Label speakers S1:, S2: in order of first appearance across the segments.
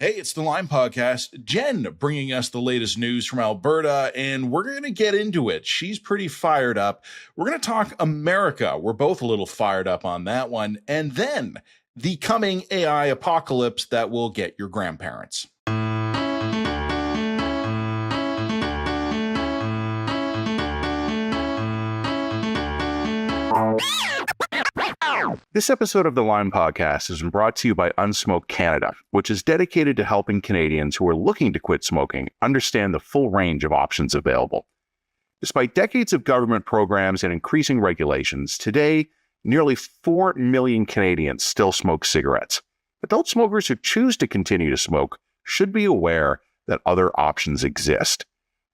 S1: Hey, it's the Lime Podcast. Jen bringing us the latest news from Alberta, and we're going to get into it. She's pretty fired up. We're going to talk America. We're both a little fired up on that one. And then the coming AI apocalypse that will get your grandparents.
S2: This episode of the Lime Podcast has been brought to you by Unsmoke Canada, which is dedicated to helping Canadians who are looking to quit smoking understand the full range of options available. Despite decades of government programs and increasing regulations, today, nearly 4 million Canadians still smoke cigarettes. Adult smokers who choose to continue to smoke should be aware that other options exist.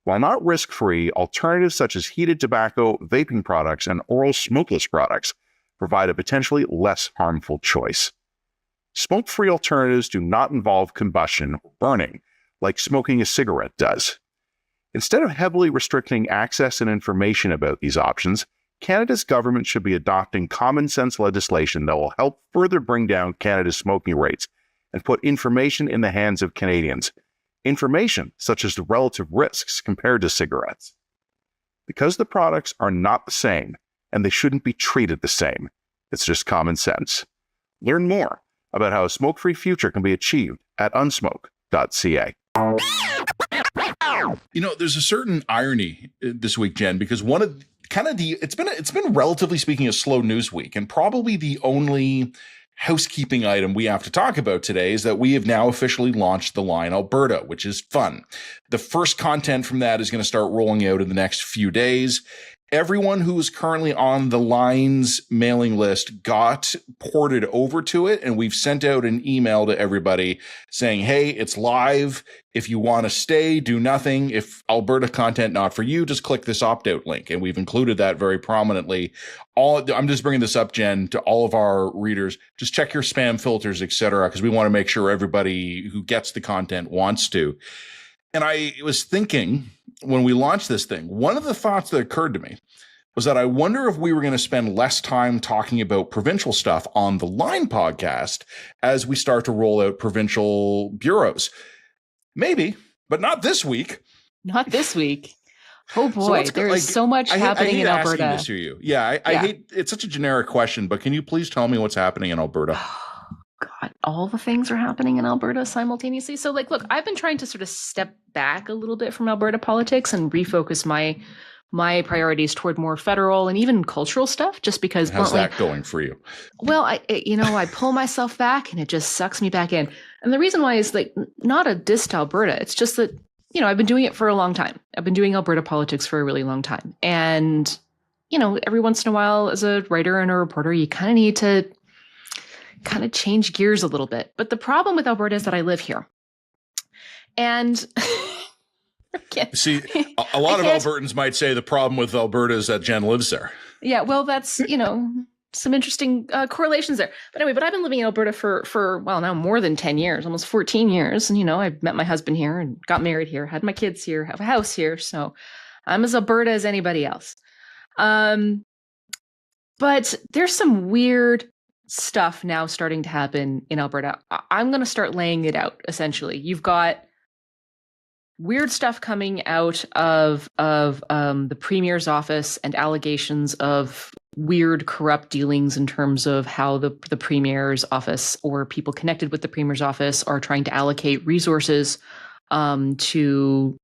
S2: While not risk-free, alternatives such as heated tobacco, vaping products, and oral smokeless products provide a potentially less harmful choice. Smoke-free alternatives do not involve combustion or burning, like smoking a cigarette does. Instead of heavily restricting access and information about these options, Canada's government should be adopting common-sense legislation that will help further bring down Canada's smoking rates and put information in the hands of Canadians. Information such as the relative risks compared to cigarettes. Because the products are not the same, and they shouldn't be treated the same. It's just common sense. Learn more about how a smoke-free future can be achieved at Unsmoke.ca.
S1: You know, there's a certain irony this week, Jen, because it's been relatively speaking a slow news week, and probably the only housekeeping item we have to talk about today is that we have now officially launched the line Alberta, which is fun. The first content from that is going to start rolling out in the next few days. Everyone who is currently on the line's mailing list got ported over to it, and we've sent out an email to everybody saying, hey, it's live. If you want to stay, do nothing. If Alberta content not for you, just click this opt-out link. And we've included that very prominently. I'm just bringing this up, Jen, to all of our readers. Just check your spam filters, etc., because we want to make sure everybody who gets the content wants to. And I was thinking, when we launched this thing, one of the thoughts that occurred to me was that I wonder if we were going to spend less time talking about provincial stuff on the Line podcast as we start to roll out provincial bureaus. Maybe, but not this week.
S3: Not this week. Oh boy, there is so much happening in Alberta.
S1: I hate asking this to you. I hate, it's such a generic question, but can you please tell me what's happening in Alberta?
S3: God, all the things are happening in Alberta simultaneously. So look, I've been trying to sort of step back a little bit from Alberta politics and refocus my priorities toward more federal and even cultural stuff, just because.
S1: How's that going for you?
S3: Well, I pull myself back and it just sucks me back in. And the reason why is not a diss to Alberta. It's just that, I've been doing it for a long time. I've been doing Alberta politics for a really long time. And, every once in a while as a writer and a reporter, you kind of need to change gears a little bit. But the problem with Alberta is that I live here. And
S1: see, a lot of Albertans might say the problem with Alberta is that Jen lives there.
S3: Yeah, well, that's, some interesting correlations there. But anyway, I've been living in Alberta for now more than 10 years, almost 14 years. And, I met my husband here and got married here, had my kids here, have a house here. So I'm as Alberta as anybody else. But there's some weird stuff now starting to happen in Alberta. I'm going to start laying it out, essentially. You've got weird stuff coming out of the Premier's office and allegations of weird corrupt dealings in terms of how the Premier's office or people connected with the Premier's office are trying to allocate resources to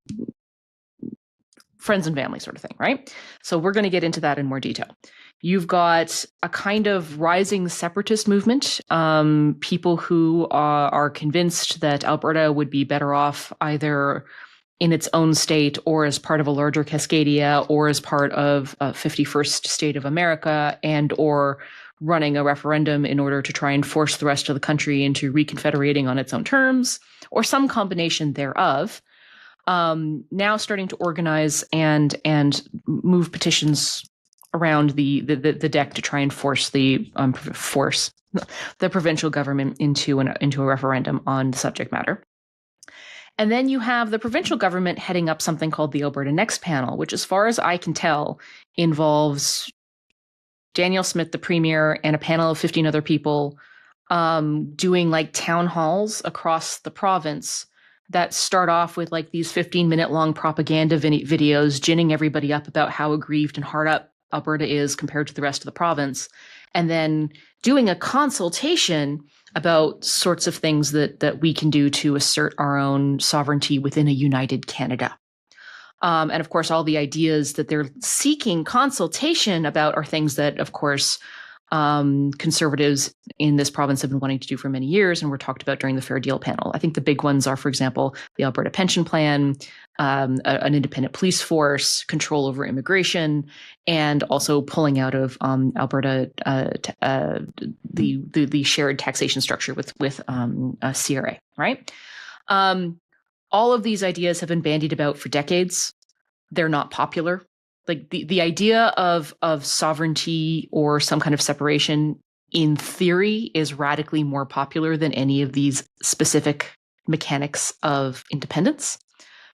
S3: friends and family sort of thing, right? So we're going to get into that in more detail. You've got a kind of rising separatist movement, people who are convinced that Alberta would be better off either in its own state or as part of a larger Cascadia or as part of a 51st state of America and or running a referendum in order to try and force the rest of the country into reconfederating on its own terms or some combination thereof. Now starting to organize and move petitions around the deck to try and force the provincial government into a referendum on the subject matter. And then you have the provincial government heading up something called the Alberta Next Panel, which, as far as I can tell, involves Danielle Smith, the Premier, and a panel of 15 other people doing like town halls across the province that start off with like these 15-minute long propaganda videos ginning everybody up about how aggrieved and hard up Alberta is compared to the rest of the province, and then doing a consultation about sorts of things that we can do to assert our own sovereignty within a united Canada. And of course, all the ideas that they're seeking consultation about are things that, of course, conservatives in this province have been wanting to do for many years and were talked about during the Fair Deal panel. I think the big ones are, for example, the Alberta pension plan, an independent police force, control over immigration, and also pulling out of Alberta the shared taxation structure with CRA, right? All of these ideas have been bandied about for decades. They're not popular. Like the idea of sovereignty or some kind of separation in theory is radically more popular than any of these specific mechanics of independence.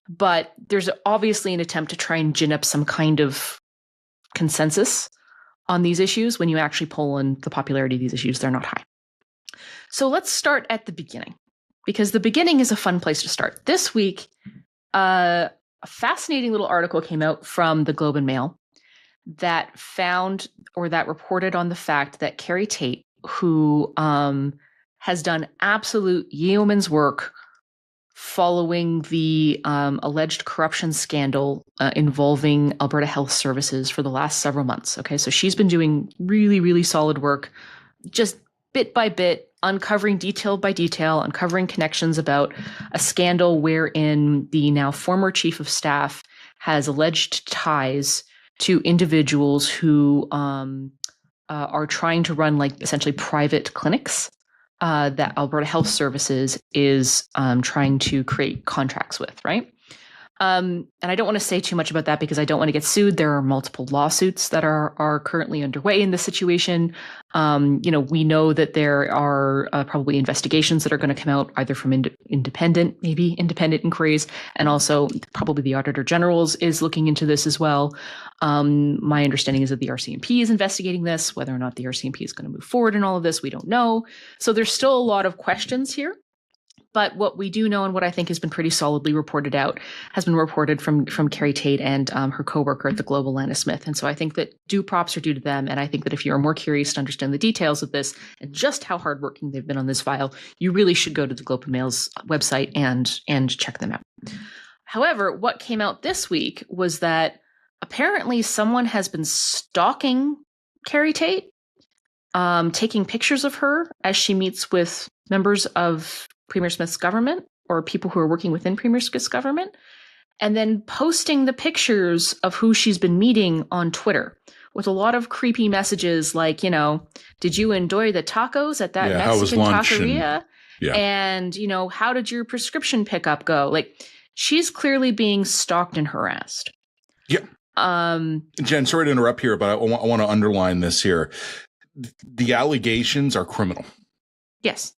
S3: But there's obviously an attempt to try and gin up some kind of consensus on these issues. When you actually pull in the popularity of these issues, they're not high. So let's start at the beginning, because the beginning is a fun place to start. This week, a fascinating little article came out from the Globe and Mail that reported on the fact that Carrie Tate, who has done absolute yeoman's work following the alleged corruption scandal involving Alberta Health Services for the last several months. Okay, so she's been doing really, really solid work, just bit by bit, uncovering detail by detail, uncovering connections about a scandal wherein the now former chief of staff has alleged ties to individuals who are trying to run like essentially private clinics that Alberta Health Services is trying to create contracts with, right? And I don't want to say too much about that because I don't want to get sued. There are multiple lawsuits that are currently underway in this situation. We know that there are probably investigations that are going to come out either from independent inquiries, and also probably the Auditor General is looking into this as well. My understanding is that the RCMP is investigating this. Whether or not the RCMP is going to move forward in all of this, we don't know. So there's still a lot of questions here. But what we do know, and what I think has been pretty solidly reported out, has been reported from Carrie Tate and her coworker at the Globe, Alana Smith. And so I think that due props are due to them. And I think that if you're more curious to understand the details of this and just how hardworking they've been on this file, you really should go to the Globe and Mail's website and check them out. However, what came out this week was that apparently someone has been stalking Carrie Tate, taking pictures of her as she meets with members of Premier Smith's government or people who are working within Premier Smith's government, and then posting the pictures of who she's been meeting on Twitter with a lot of creepy messages like, did you enjoy the tacos at that Mexican taqueria? And, how did your prescription pickup go? Like, she's clearly being stalked and harassed.
S1: Yeah. Jen, sorry to interrupt here, but I want to underline this here. The allegations are criminal.
S3: Yes.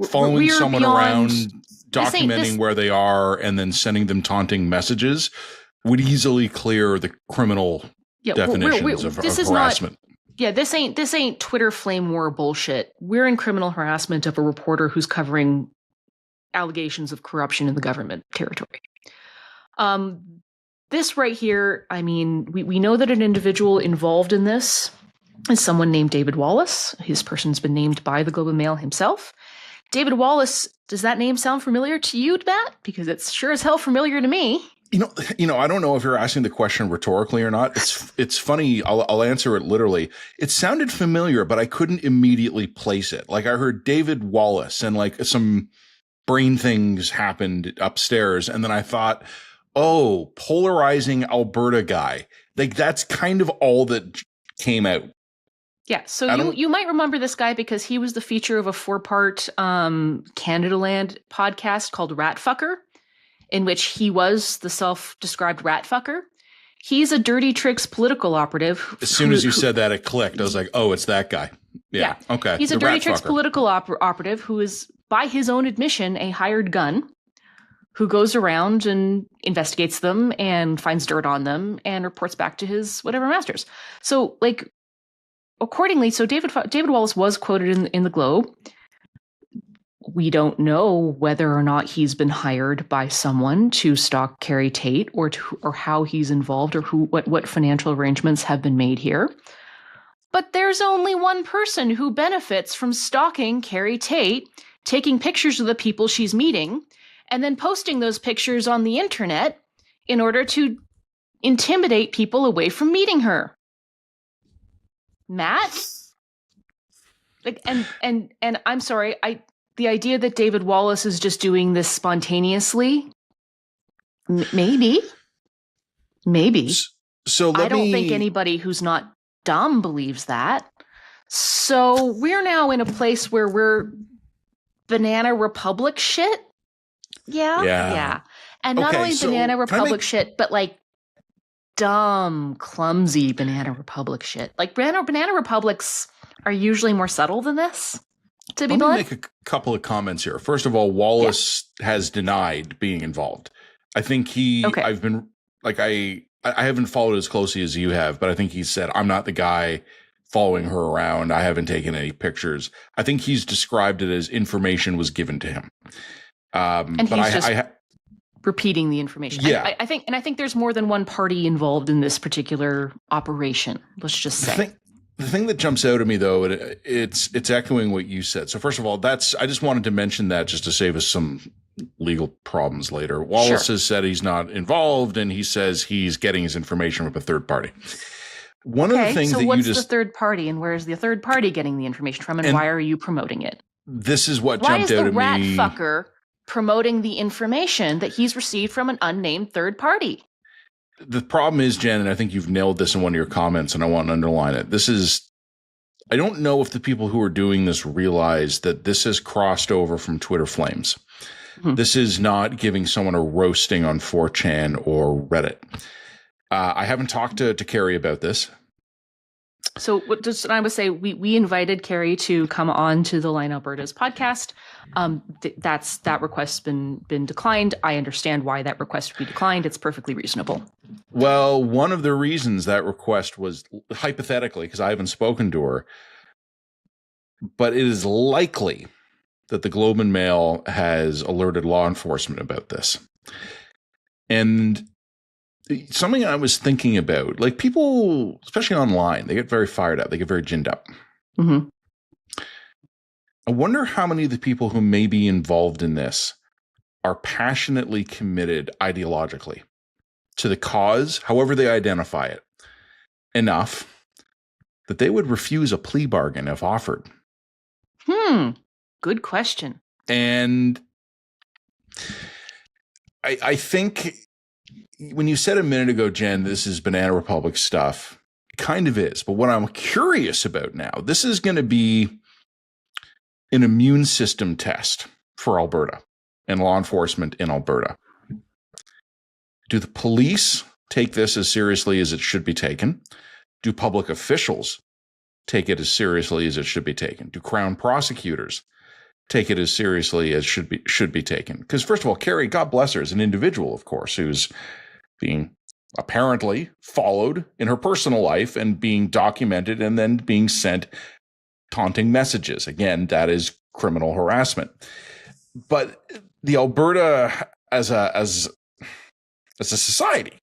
S1: Following someone around, documenting where they are, and then sending them taunting messages would easily clear the criminal definitions of harassment. This ain't Twitter flame war bullshit. We're in criminal harassment of a reporter who's covering allegations of corruption in the government territory.
S3: This right here, I mean, we know that an individual involved in this is someone named David Wallace. His person's been named by the Globe and Mail himself. David Wallace, does that name sound familiar to you, Matt? Because it's sure as hell familiar to me.
S1: I don't know if you're asking the question rhetorically or not. It's funny. I'll answer it literally. It sounded familiar, but I couldn't immediately place it. Like I heard David Wallace and like some brain things happened upstairs. And then I thought, oh, polarizing Alberta guy. Like that's kind of all that came out.
S3: Yeah, so you might remember this guy because he was the feature of a 4-part Canada Land podcast called Rat Fucker, in which he was the self-described rat fucker. He's a Dirty Tricks political operative.
S1: As soon as you said that, it clicked. I was like, oh, it's that guy. Yeah. Okay.
S3: He's a Dirty Tricks political operative who is, by his own admission, a hired gun who goes around and investigates them and finds dirt on them and reports back to his whatever masters. So, like, accordingly, so David Wallace was quoted in the Globe. We don't know whether or not he's been hired by someone to stalk Carrie Tate, or how he's involved, or what financial arrangements have been made here. But there's only one person who benefits from stalking Carrie Tate, taking pictures of the people she's meeting, and then posting those pictures on the internet in order to intimidate people away from meeting her. Matt? Like, and I'm sorry, the idea that David Wallace is just doing this spontaneously, maybe.
S1: So
S3: I don't think anybody who's not dumb believes that. So we're now in a place where we're Banana Republic shit. Yeah. And not only Banana Republic shit, but like dumb, clumsy Banana Republic shit. Like Banana Republics are usually more subtle than this. To be blunt.
S1: Let me make a couple of comments here. First of all, Wallace has denied being involved. I think I've been like, I haven't followed as closely as you have, but I think he said, I'm not the guy following her around. I haven't taken any pictures. I think he's described it as information was given to him.
S3: And he's repeating the information.
S1: Yeah.
S3: I think there's more than one party involved in this particular operation. Let's just say.
S1: The thing that jumps out at me, though, it's echoing what you said. So first of all, I just wanted to mention that just to save us some legal problems later. Wallace has said he's not involved, and he says he's getting his information from a third party. One of the things that
S3: what's the third party, and where is the third party getting the information from, and why are you promoting it?
S1: This is what jumped out at me.
S3: Why is the rat fucker promoting the information that he's received from an unnamed third party?
S1: The problem is, Jen, and I think you've nailed this in one of your comments, and I want to underline it. I don't know if the people who are doing this realize that this has crossed over from Twitter flames. Mm-hmm. This is not giving someone a roasting on 4chan or Reddit. I haven't talked to Carrie about this.
S3: So I would say we invited Carrie to come on to the Line Alberta's podcast. That request's been declined. I understand why that request would be declined. It's perfectly reasonable.
S1: Well, one of the reasons that request was, hypothetically, because I haven't spoken to her, but it is likely that the Globe and Mail has alerted law enforcement about this. And something I was thinking about, like people, especially online, they get very fired up. They get very ginned up.
S3: Mm-hmm.
S1: I wonder how many of the people who may be involved in this are passionately committed ideologically to the cause, however they identify it, enough that they would refuse a plea bargain if offered.
S3: Good question.
S1: And I think when you said a minute ago, Jen, this is Banana Republic stuff, it kind of is. But what I'm curious about now, this is going to be an immune system test for Alberta and law enforcement in Alberta. Do the police take this as seriously as it should be taken? Do public officials take it as seriously as it should be taken? Do Crown prosecutors take it as seriously as should be taken? Because first of all, Carrie, God bless her, is an individual, of course, who's being apparently followed in her personal life and being documented and then being sent taunting messages. Again, that is criminal harassment. But the Alberta as a society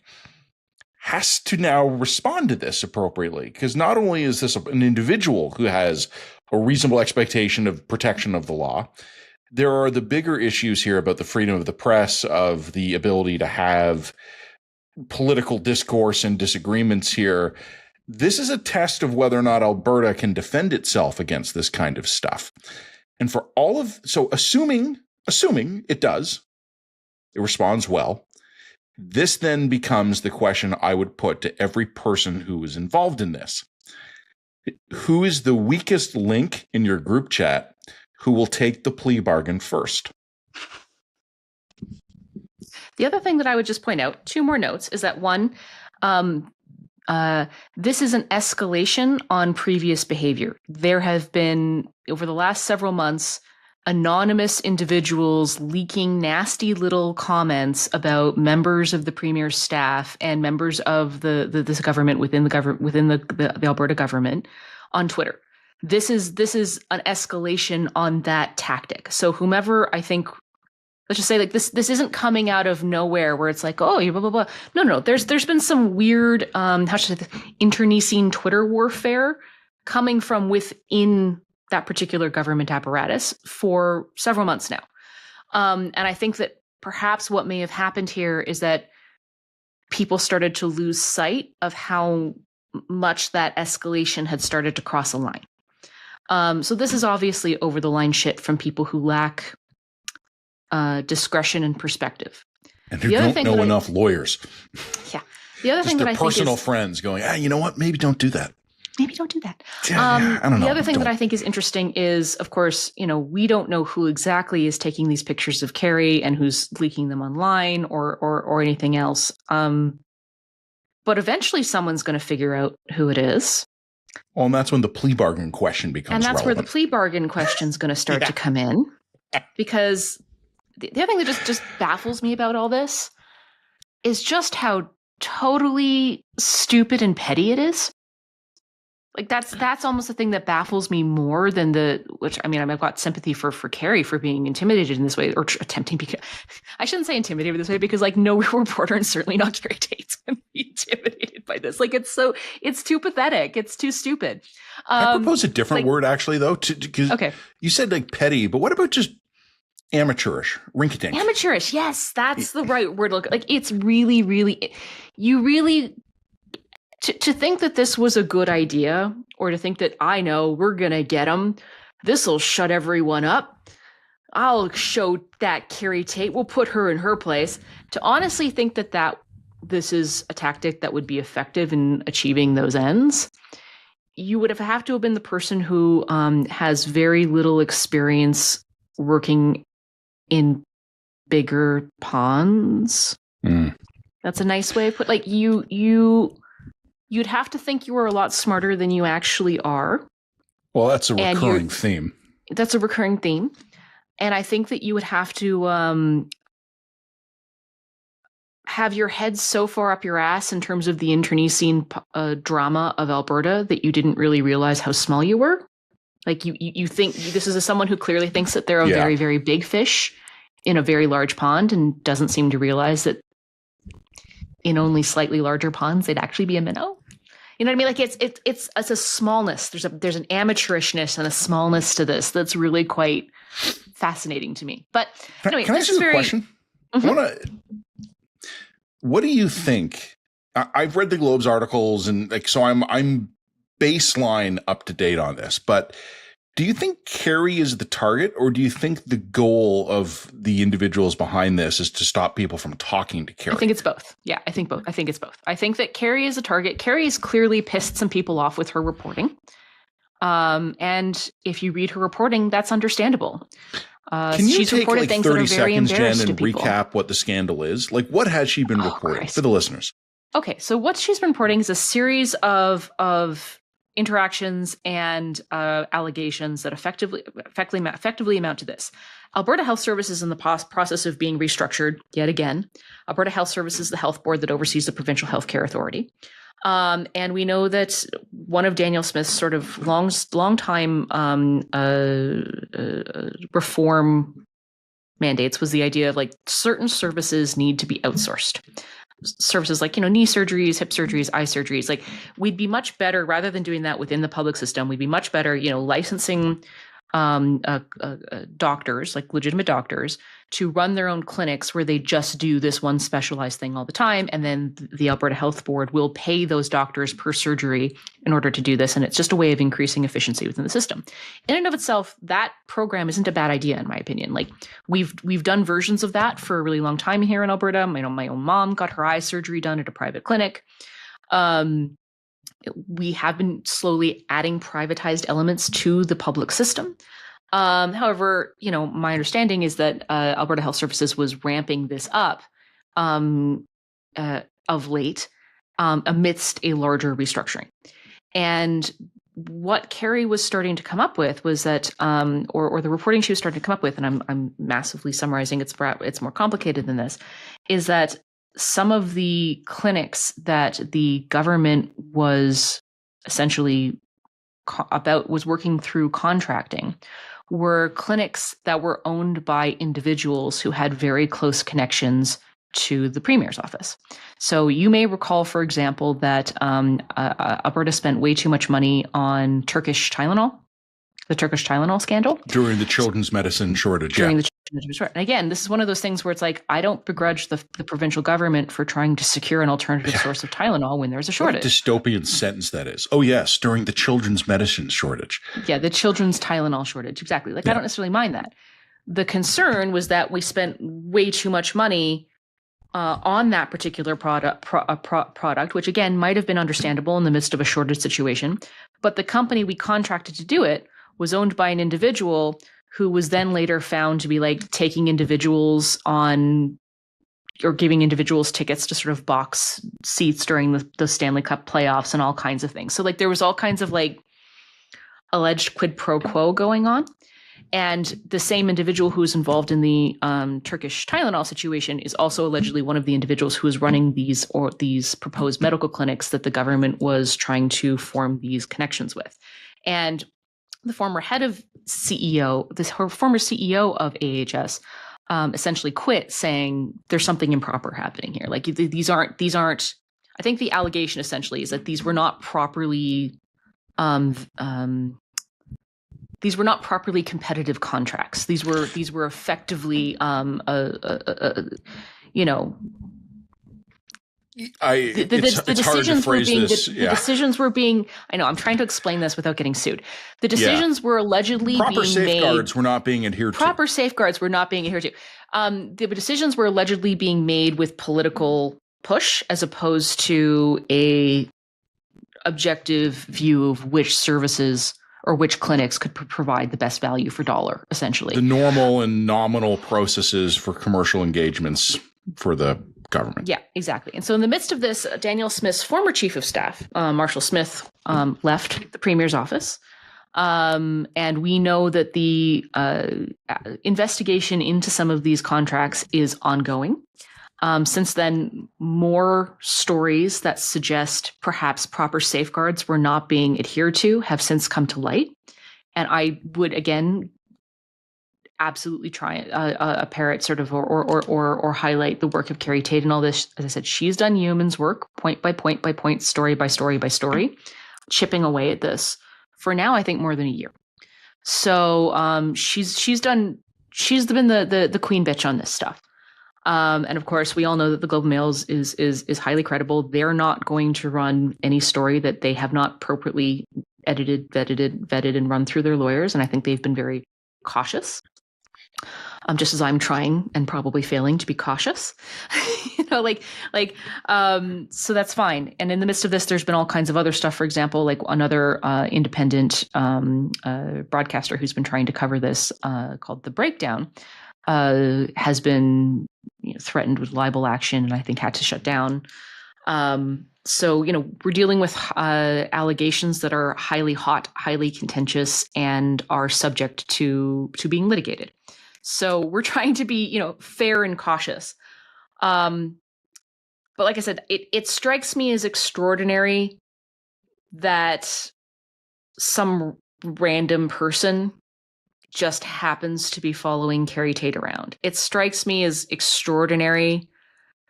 S1: has to now respond to this appropriately, because not only is this an individual who has a reasonable expectation of protection of the law, there are the bigger issues here about the freedom of the press, of the ability to have political discourse and disagreements here. This is a test of whether or not Alberta can defend itself against this kind of stuff. And so assuming it does, it responds well, this then becomes the question I would put to every person who is involved in this. Who is the weakest link in your group chat who will take the plea bargain first?
S3: The other thing that I would just point out, two more notes, is that one, this is an escalation on previous behavior. There have been, over the last several months, anonymous individuals leaking nasty little comments about members of the Premier's staff and members of this government within the Alberta government on Twitter. This is an escalation on that tactic. So whomever, I think, let's just say like this isn't coming out of nowhere where it's like, oh, you blah blah blah. No. There's been some weird how should I say, internecine Twitter warfare coming from within that particular government apparatus for several months now. And I think that perhaps what may have happened here is that people started to lose sight of how much that escalation had started to cross a line. So this is obviously over the line shit from people who lack discretion and perspective.
S1: And who don't know enough lawyers.
S3: Yeah. The other thing that I think is
S1: personal friends going, you know what? Maybe don't do that.
S3: Maybe don't do that.
S1: Yeah, I don't know.
S3: The other thing that I think is interesting is, of course, we don't know who exactly is taking these pictures of Carrie and who's leaking them online or anything else. But eventually someone's going to figure out who it is.
S1: Well, and that's when the plea bargain question becomes relevant.
S3: And that's where the plea bargain question is going to start to come in. Because the other thing that just baffles me about all this is just how totally stupid and petty it is. Like that's almost the thing that baffles me more than which I mean, I've got sympathy for Carrie for being intimidated in this way or attempting. I shouldn't say intimidated this way because like no reporter and certainly not Carrie Tate's going to be intimidated by this. Like it's too pathetic. It's too stupid.
S1: I propose a different word actually though. Okay. You said like petty, but what about just amateurish, rinky-dink?
S3: Amateurish. Yes, that's the right word. Look, like it's really, really, you really. To think that this was a good idea, or to think that I know we're going to get them, this will shut everyone up. I'll show that Carrie Tate, we'll put her in her place. To honestly think that this is a tactic that would be effective in achieving those ends, you would have to have been the person who has very little experience working in bigger ponds. That's a nice way of put. Like you'd have to think you were a lot smarter than you actually are.
S1: Well, that's a recurring theme.
S3: That's a recurring theme. And I think that you would have to have your head so far up your ass in terms of the internecine drama of Alberta that you didn't really realize how small you were. Like you think this is someone who clearly thinks that they're a very, very big fish in a very large pond and doesn't seem to realize that in only slightly larger ponds, they'd actually be a minnow. You know what I mean? Like it's a smallness. There's an amateurishness and a smallness to this that's really quite fascinating to me. But anyway,
S1: can I ask you a question? Mm-hmm. What do you think? I've read the Globe's articles and like so I'm baseline up to date on this, but do you think Carrie is the target, or do you think the goal of the individuals behind this is to stop people from talking to Carrie?
S3: I think it's both. Yeah, I think both. I think it's both. I think that Carrie is a target. Carrie has clearly pissed some people off with her reporting. And if you read her reporting, that's understandable.
S1: Can you take like 30 seconds, Jen, and recap what the scandal is? Like, what has she been reporting for the listeners?
S3: Okay, so what she's been reporting is a series of interactions and allegations that effectively amount to this. Alberta Health Services is in the process of being restructured yet again. Alberta Health Services is the health board that oversees the Provincial Healthcare Authority. And we know that one of Daniel Smith's sort of long time reform mandates was the idea of like certain services need to be outsourced. Services like, knee surgeries, hip surgeries, eye surgeries, like we'd be much better rather than doing that within the public system. We'd be much better, licensing doctors, like legitimate doctors, to run their own clinics where they just do this one specialized thing all the time. And then the Alberta Health Board will pay those doctors per surgery in order to do this. And it's just a way of increasing efficiency within the system. In and of itself, that program isn't a bad idea, in my opinion. Like we've done versions of that for a really long time here in Alberta. My own mom got her eye surgery done at a private clinic. We have been slowly adding privatized elements to the public system. However, my understanding is that Alberta Health Services was ramping this up of late amidst a larger restructuring. And what Carrie was starting to come up with was that, or the reporting she was starting to come up with, and I'm massively summarizing, it's more complicated than this, is that some of the clinics that the government was essentially was working through contracting were clinics that were owned by individuals who had very close connections to the premier's office. So you may recall, for example, that Alberta spent way too much money on Turkish Tylenol, the Turkish Tylenol scandal.
S1: During the children's medicine shortage.
S3: During the children's medicine shortage. And again, this is one of those things where it's like, I don't begrudge the provincial government for trying to secure an alternative source of Tylenol when there's a shortage.
S1: What a dystopian sentence that is. Oh, yes, during the children's medicine shortage.
S3: Yeah, the children's Tylenol shortage. Exactly. Like, I don't necessarily mind that. The concern was that we spent way too much money on that particular product, which again might have been understandable in the midst of a shortage situation. But the company we contracted to do it was owned by an individual who was then later found to be like taking individuals on or giving individuals tickets to sort of box seats during the Stanley Cup playoffs and all kinds of things. So like there was all kinds of like alleged quid pro quo going on. And the same individual who's involved in the Turkish Tylenol situation is also allegedly one of the individuals who is running these proposed medical clinics that the government was trying to form these connections with. And the former head of CEO, former CEO of AHS, essentially quit, saying there's something improper happening here. Like these aren't. I think the allegation essentially is that these were not properly. These were not properly competitive contracts. These were effectively, the decisions were being. I know I'm trying to explain this without getting sued. The decisions were allegedly
S1: proper
S3: being
S1: safeguards
S3: made,
S1: were not being adhered to.
S3: Proper safeguards were not being adhered to. The decisions were allegedly being made with political push, as opposed to a objective view of which services or which clinics could provide the best value for dollar, essentially.
S1: The normal and nominal processes for commercial engagements for the government.
S3: Yeah, exactly. And so in the midst of this, Danielle Smith's former chief of staff, Marshall Smith, left the premier's office. And we know that the investigation into some of these contracts is ongoing. Since then, more stories that suggest perhaps proper safeguards were not being adhered to have since come to light. And I would, again, absolutely try parrot sort of or highlight the work of Carrie Tate and all this. As I said, she's done yeoman's work, point by point by point, story by story by story, chipping away at this for now, I think, more than a year. So she's been the queen bitch on this stuff. And of course, we all know that the Globe and Mail is highly credible. They're not going to run any story that they have not appropriately edited, vetted, and run through their lawyers. And I think they've been very cautious, just as I'm trying and probably failing to be cautious. So that's fine. And in the midst of this, there's been all kinds of other stuff. For example, like another independent broadcaster who's been trying to cover this, called The Breakdown, has been threatened with libel action and I think had to shut down. So we're dealing with allegations that are highly hot, highly contentious, and are subject to being litigated. So we're trying to be fair and cautious. But like I said, it strikes me as extraordinary that some random person just happens to be following Carrie Tate around. It strikes me as extraordinary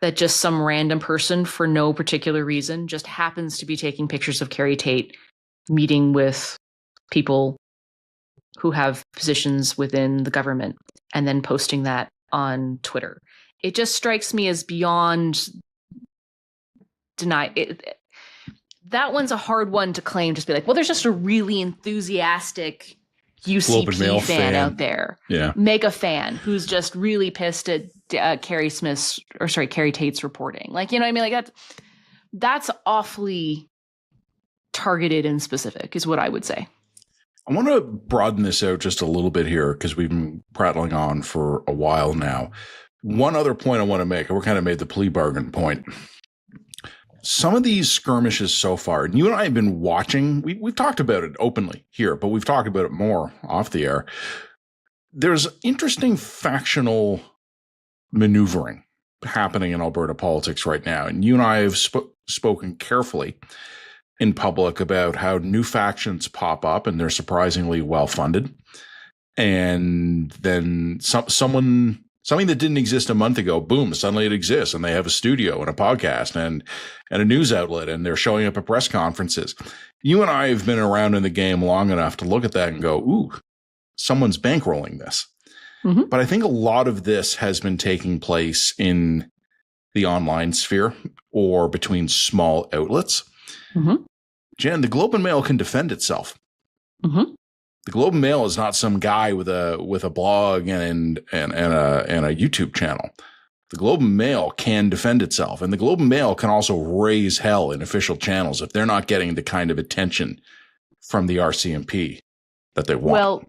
S3: that just some random person, for no particular reason, just happens to be taking pictures of Carrie Tate meeting with people who have positions within the government and then posting that on Twitter. It just strikes me as beyond that one's a hard one to claim, just be like, well, there's just a really enthusiastic UCP fan out there, mega fan, who's just really pissed at Carrie Tate's reporting. Like, you know what I mean? Like that's awfully targeted and specific is what I would say.
S1: I want to broaden this out just a little bit here because we've been prattling on for a while now. One other point I want to make, and we kind of made the plea bargain point. Some of these skirmishes so far, and you and I have been watching, we've talked about it openly here, but we've talked about it more off the air. There's interesting factional maneuvering happening in Alberta politics right now. And you and I have spoken carefully in public about how new factions pop up and they're surprisingly well funded. And then something that didn't exist a month ago, boom, suddenly it exists, and they have a studio and a podcast and a news outlet, and they're showing up at press conferences. You and I have been around in the game long enough to look at that and go, ooh, someone's bankrolling this. Mm-hmm. But I think a lot of this has been taking place in the online sphere or between small outlets. Mm-hmm. Jen, the Globe and Mail can defend itself. Mm-hmm. The Globe and Mail is not some guy with a blog and a YouTube channel. The Globe and Mail can defend itself, and the Globe and Mail can also raise hell in official channels if they're not getting the kind of attention from the RCMP that they want.
S3: Well,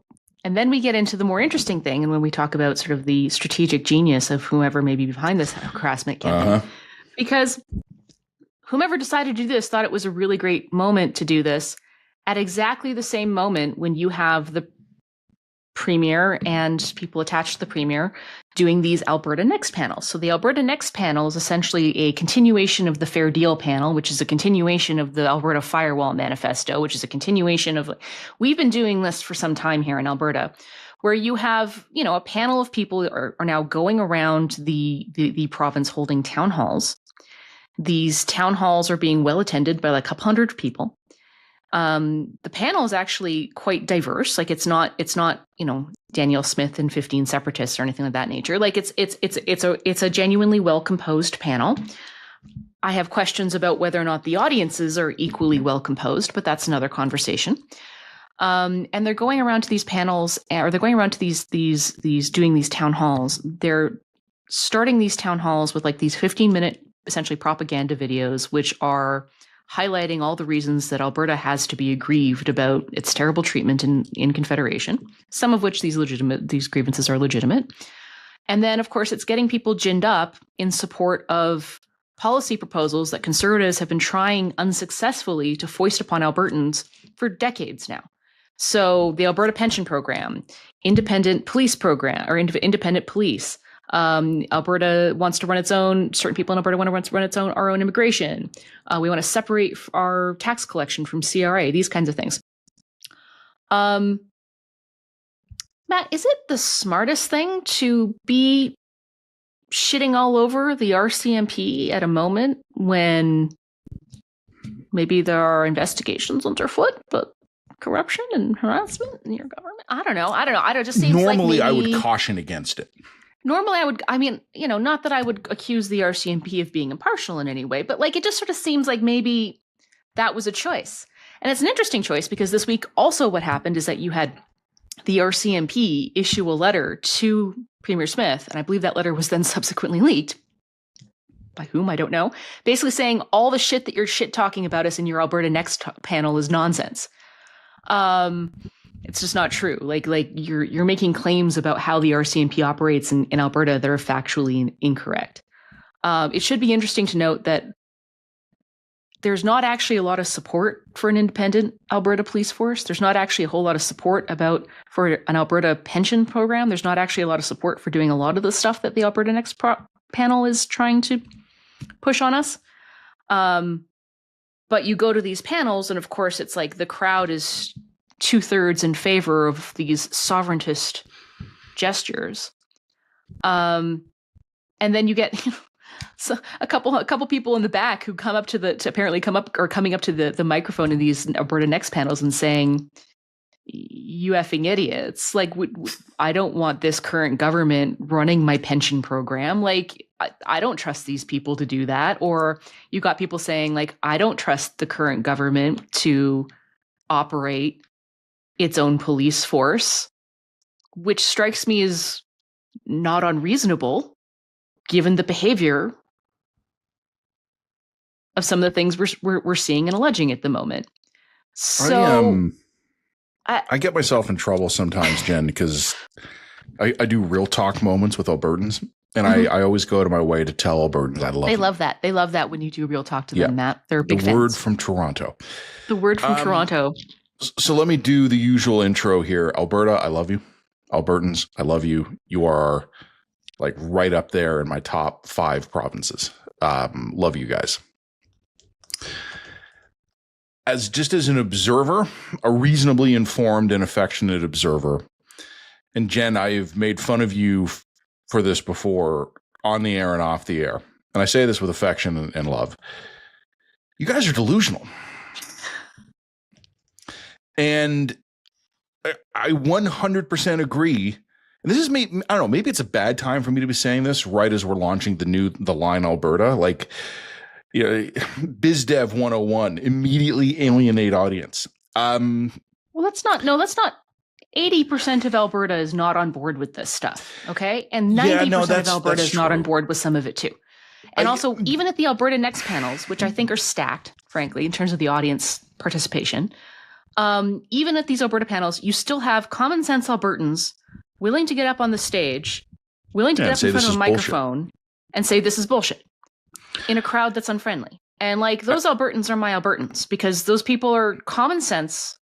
S3: and then we get into the more interesting thing, and when we talk about sort of the strategic genius of whomever may be behind this harassment campaign, because whomever decided to do this thought it was a really great moment to do this at exactly the same moment when you have the premier and people attached to the premier doing these Alberta Next panels. So the Alberta Next panel is essentially a continuation of the Fair Deal panel, which is a continuation of the Alberta Firewall Manifesto, which is a continuation of, we've been doing this for some time here in Alberta, where you have, a panel of people are now going around the province holding town halls. These town halls are being well attended by like a couple hundred people. The panel is actually quite diverse. Like it's not, Daniel Smith and 15 separatists or anything of that nature. Like it's a genuinely well composed panel. I have questions about whether or not the audiences are equally well composed, but that's another conversation. And they're going around to these panels, or they're going around to these doing these town halls. They're starting these town halls with like these 15-minute essentially propaganda videos, which are highlighting all the reasons that Alberta has to be aggrieved about its terrible treatment in Confederation, some of which these grievances are legitimate. And then, of course, it's getting people ginned up in support of policy proposals that Conservatives have been trying unsuccessfully to foist upon Albertans for decades now. So the Alberta Pension Program, independent police program, or independent police. Alberta wants to run its own, certain people in Alberta want to run our own immigration. We want to separate our tax collection from CRA, these kinds of things. Matt, is it the smartest thing to be shitting all over the RCMP at a moment when maybe there are investigations underfoot, but corruption and harassment in your government? I don't know. It just seems
S1: normally
S3: like
S1: I would caution against it.
S3: Normally not that I would accuse the RCMP of being impartial in any way, but like it just sort of seems like maybe that was a choice. And it's an interesting choice because this week also what happened is that you had the RCMP issue a letter to Premier Smith, and I believe that letter was then subsequently leaked. By whom, I don't know. Basically saying all the shit that you're shit talking about us in your Alberta Next panel is nonsense. It's just not true. Like you're making claims about how the RCMP operates in Alberta that are factually incorrect. It should be interesting to note that there's not actually a lot of support for an independent Alberta police force. There's not actually a whole lot of support for an Alberta pension program. There's not actually a lot of support for doing a lot of the stuff that the Alberta Next panel is trying to push on us. But you go to these panels, and of course, it's like the crowd is 2/3 in favor of these sovereigntist gestures. And then you get so a couple people in the back who coming up to the microphone in these Alberta Next panels and saying, "You effing idiots. Like, I don't want this current government running my pension program. Like, I don't trust these people to do that." Or you got people saying, like, "I don't trust the current government to operate its own police force," which strikes me as not unreasonable given the behavior of some of the things we're seeing and alleging at the moment. So
S1: I get myself in trouble sometimes, Jen, because I do real talk moments with Albertans, and I always go to my way to tell Albertans I love them.
S3: They love that. They love that when you do real talk to them, Matt. They're big fans.
S1: The word from Toronto.
S3: The word from Toronto.
S1: So let me do the usual intro here. Alberta, I love you. Albertans, I love you. You are like right up there in my top 5 provinces. Love you guys. as an observer, a reasonably informed and affectionate observer. And Jen, I've made fun of you for this before on the air and off the air. And I say this with affection and love. You guys are delusional. And I 100% agree. And this is me. I don't know. Maybe it's a bad time for me to be saying this right as we're launching the line Alberta. Like, you know, BizDev 101, immediately alienate audience.
S3: Well, that's not 80% of Alberta is not on board with this stuff. Okay. And 90% of Alberta is not on board with some of it too. And also, even at the Alberta Next panels, which I think are stacked, frankly, in terms of the audience participation, even at these Alberta panels, you still have common sense Albertans willing to get up on the stage, willing to get up in front of a microphone and say this is bullshit in a crowd that's unfriendly. And like, those Albertans are my Albertans, because those people are common sense,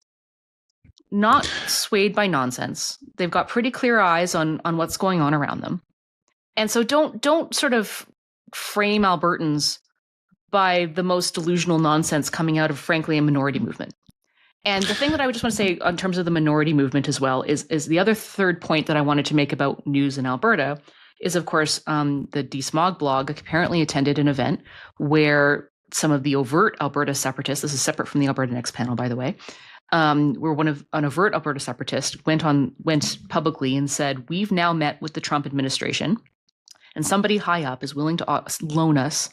S3: not swayed by nonsense. They've got pretty clear eyes on what's going on around them. And so don't sort of frame Albertans by the most delusional nonsense coming out of, frankly, a minority movement. And the thing that I would just want to say in terms of the minority movement as well is the other third point that I wanted to make about news in Alberta is, of course, the Desmog blog apparently attended an event where some of the overt Alberta separatists, this is separate from the Alberta Next panel, by the way, where an overt Alberta separatist went publicly and said, we've now met with the Trump administration and somebody high up is willing to loan us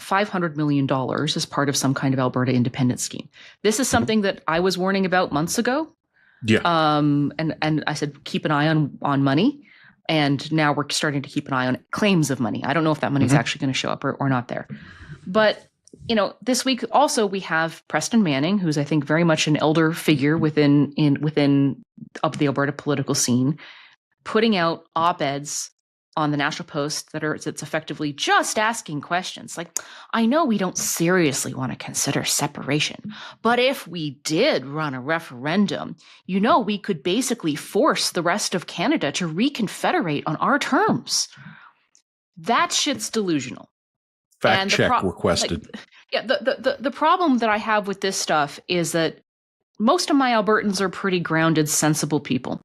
S3: $500 million as part of some kind of Alberta independence scheme. This is something that I was warning about months ago.
S1: Yeah.
S3: And I said, keep an eye on money. And now we're starting to keep an eye on claims of money. I don't know if that money is actually going to show up or not there. But, you know, this week also we have Preston Manning, who's I think very much an elder figure within of the Alberta political scene, putting out op-eds on the National Post that's effectively just asking questions. Like, I know we don't seriously want to consider separation, but if we did run a referendum, you know, we could basically force the rest of Canada to reconfederate on our terms. That shit's delusional.
S1: Fact check requested.
S3: The problem that I have with this stuff is that most of my Albertans are pretty grounded, sensible people.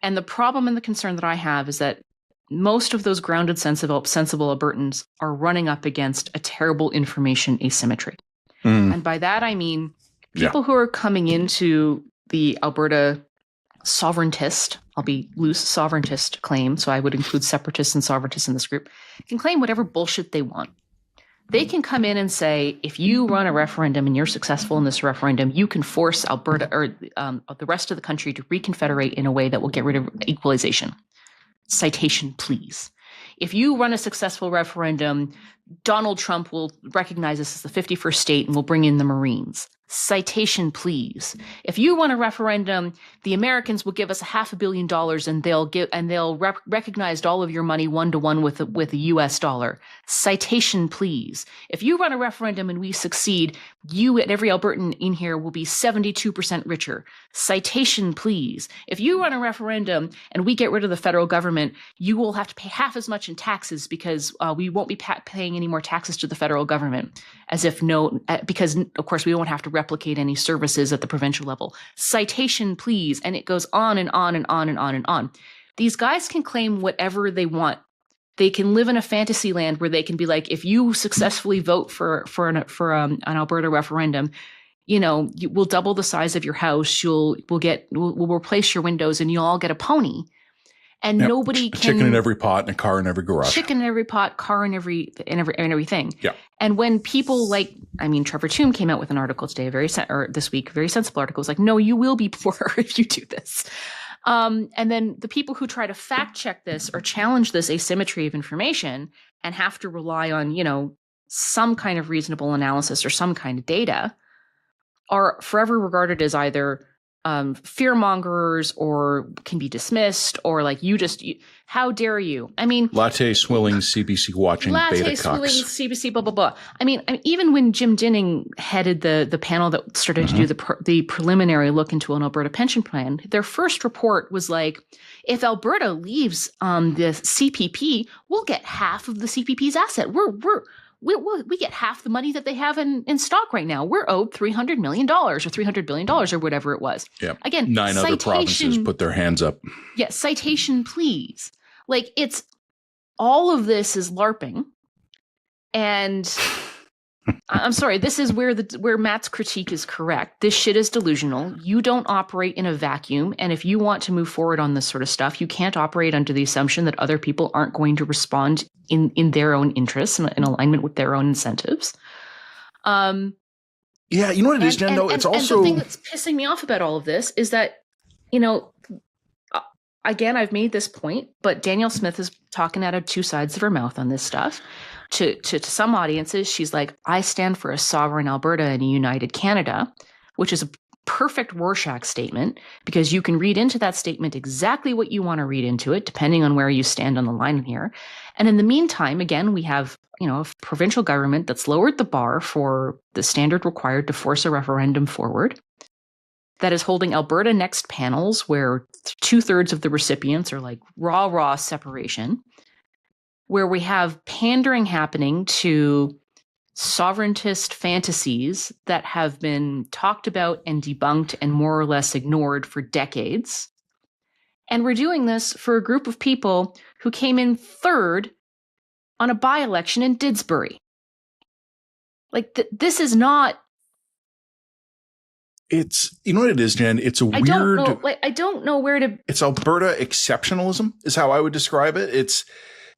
S3: And the problem and the concern that I have is that most of those grounded, sensible Albertans are running up against a terrible information asymmetry. And by that, I mean people who are coming into the Alberta sovereigntist, I'll be loose, sovereigntist claim, so I would include separatists and sovereigntists in this group, can claim whatever bullshit they want. They can come in and say, if you run a referendum and you're successful in this referendum, you can force Alberta or the rest of the country to reconfederate in a way that will get rid of equalization. Citation, please. If you run a successful referendum, Donald Trump will recognize us as the 51st state and will bring in the Marines. Citation, please. If you run a referendum, the Americans will give us $500 million and they'll recognize all of your money 1-to-1 with a US dollar. Citation, please. If you run a referendum and we succeed, you and every Albertan in here will be 72% richer. Citation, please. If you run a referendum and we get rid of the federal government, you will have to pay half as much in taxes because we won't be paying any more taxes to the federal government. Because of course we won't have to replicate any services at the provincial level. Citation, please. And it goes on and on and on and on and on. These guys can claim whatever they want. They can live in a fantasy land where they can be like, if you successfully vote for an Alberta referendum, you know, we'll double the size of your house. We'll replace your windows, and you'll all get a pony. And nobody can.
S1: Chicken in every pot and a car in every garage.
S3: Chicken in every pot, car in everything.
S1: Yeah.
S3: And when people Trevor Toome came out with an article today, this week, very sensible article, was like, no, you will be poorer if you do this. And then the people who try to fact check this or challenge this asymmetry of information and have to rely on, you know, some kind of reasonable analysis or some kind of data are forever regarded as either fear-mongers or can be dismissed or like how dare you? I mean,
S1: latte swilling, CBC watching, beta
S3: swilling, CBC blah blah blah. I mean, even when Jim Dinning headed the panel that started to do the preliminary look into an Alberta pension plan, their first report was like, if Alberta leaves the CPP, we'll get half of the CPP's asset. we get half the money that they have in stock right now. We're owed $300 million or $300 billion or whatever it was.
S1: Yeah.
S3: Again,
S1: 9 other provinces put their hands up.
S3: Yeah, citation, please. Like, it's all of this is LARPing. And I'm sorry, this is where Matt's critique is correct. This shit is delusional. You don't operate in a vacuum. And if you want to move forward on this sort of stuff, you can't operate under the assumption that other people aren't going to respond in their own interests and in alignment with their own incentives.
S1: Yeah, you know what it is, Jen, though? It's also...
S3: And the thing that's pissing me off about all of this is that, again, I've made this point, but Danielle Smith is talking out of two sides of her mouth on this stuff. To some audiences, she's like, I stand for a sovereign Alberta and a united Canada, which is a perfect Rorschach statement, because you can read into that statement exactly what you want to read into it, depending on where you stand on the line here. And in the meantime, again, we have, a provincial government that's lowered the bar for the standard required to force a referendum forward, that is holding Alberta Next panels where 2/3 of the recipients are like raw separation, where we have pandering happening to sovereigntist fantasies that have been talked about and debunked and more or less ignored for decades. And we're doing this for a group of people who came in third on a by-election in Didsbury. Like, this is not...
S1: It's, you know what it is, Jen? It's a weird...
S3: I don't know where to...
S1: It's Alberta exceptionalism is how I would describe it. It's...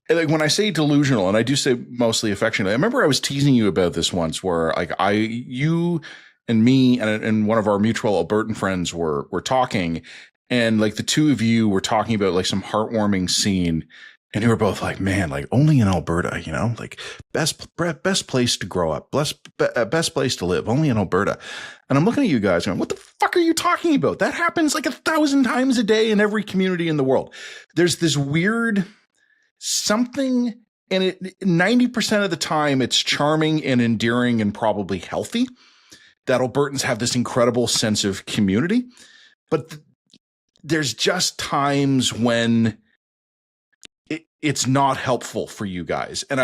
S1: Like, when I say delusional, and I do say mostly affectionately, I remember I was teasing you about this once where like you and me and one of our mutual Albertan friends were talking, and like the two of you were talking about like some heartwarming scene, and you were both like, man, like only in Alberta, like best place to grow up, best place to live, only in Alberta. And I'm looking at you guys going, what the fuck are you talking about? That happens like 1,000 times a day in every community in the world. There's this weird... something, and it 90% of the time it's charming and endearing and probably healthy, that Albertans have this incredible sense of community. But there's just times when it's not helpful for you guys. And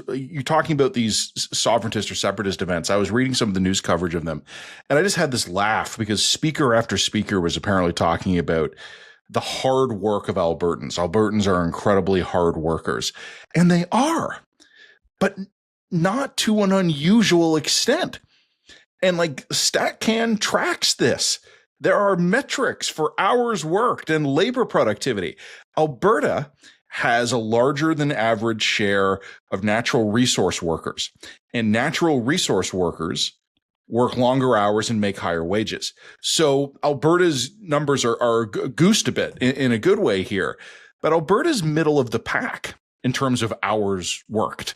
S1: you're talking about these sovereigntist or separatist events. I was reading some of the news coverage of them, and I just had this laugh because speaker after speaker was apparently talking about the hard work of Albertans. Albertans are incredibly hard workers, and they are, but not to an unusual extent. And like StatCan tracks this. There are metrics for hours worked and labor productivity. Alberta has a larger than average share of natural resource workers, and natural resource workers work longer hours and make higher wages. So Alberta's numbers are goosed a bit in a good way here, but Alberta's middle of the pack in terms of hours worked.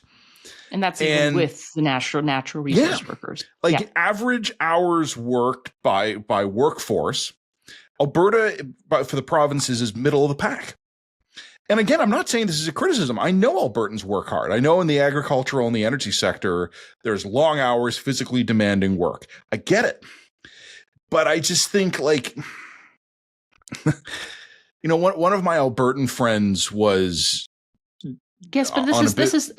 S3: And that's even with the natural resource workers.
S1: Like average hours worked by workforce, Alberta for the provinces is middle of the pack. And again, I'm not saying this is a criticism. I know Albertans work hard. I know in the agricultural and the energy sector, there's long hours, physically demanding work. I get it. But I just think like, one of my Albertan friends was...
S3: Yes, but this is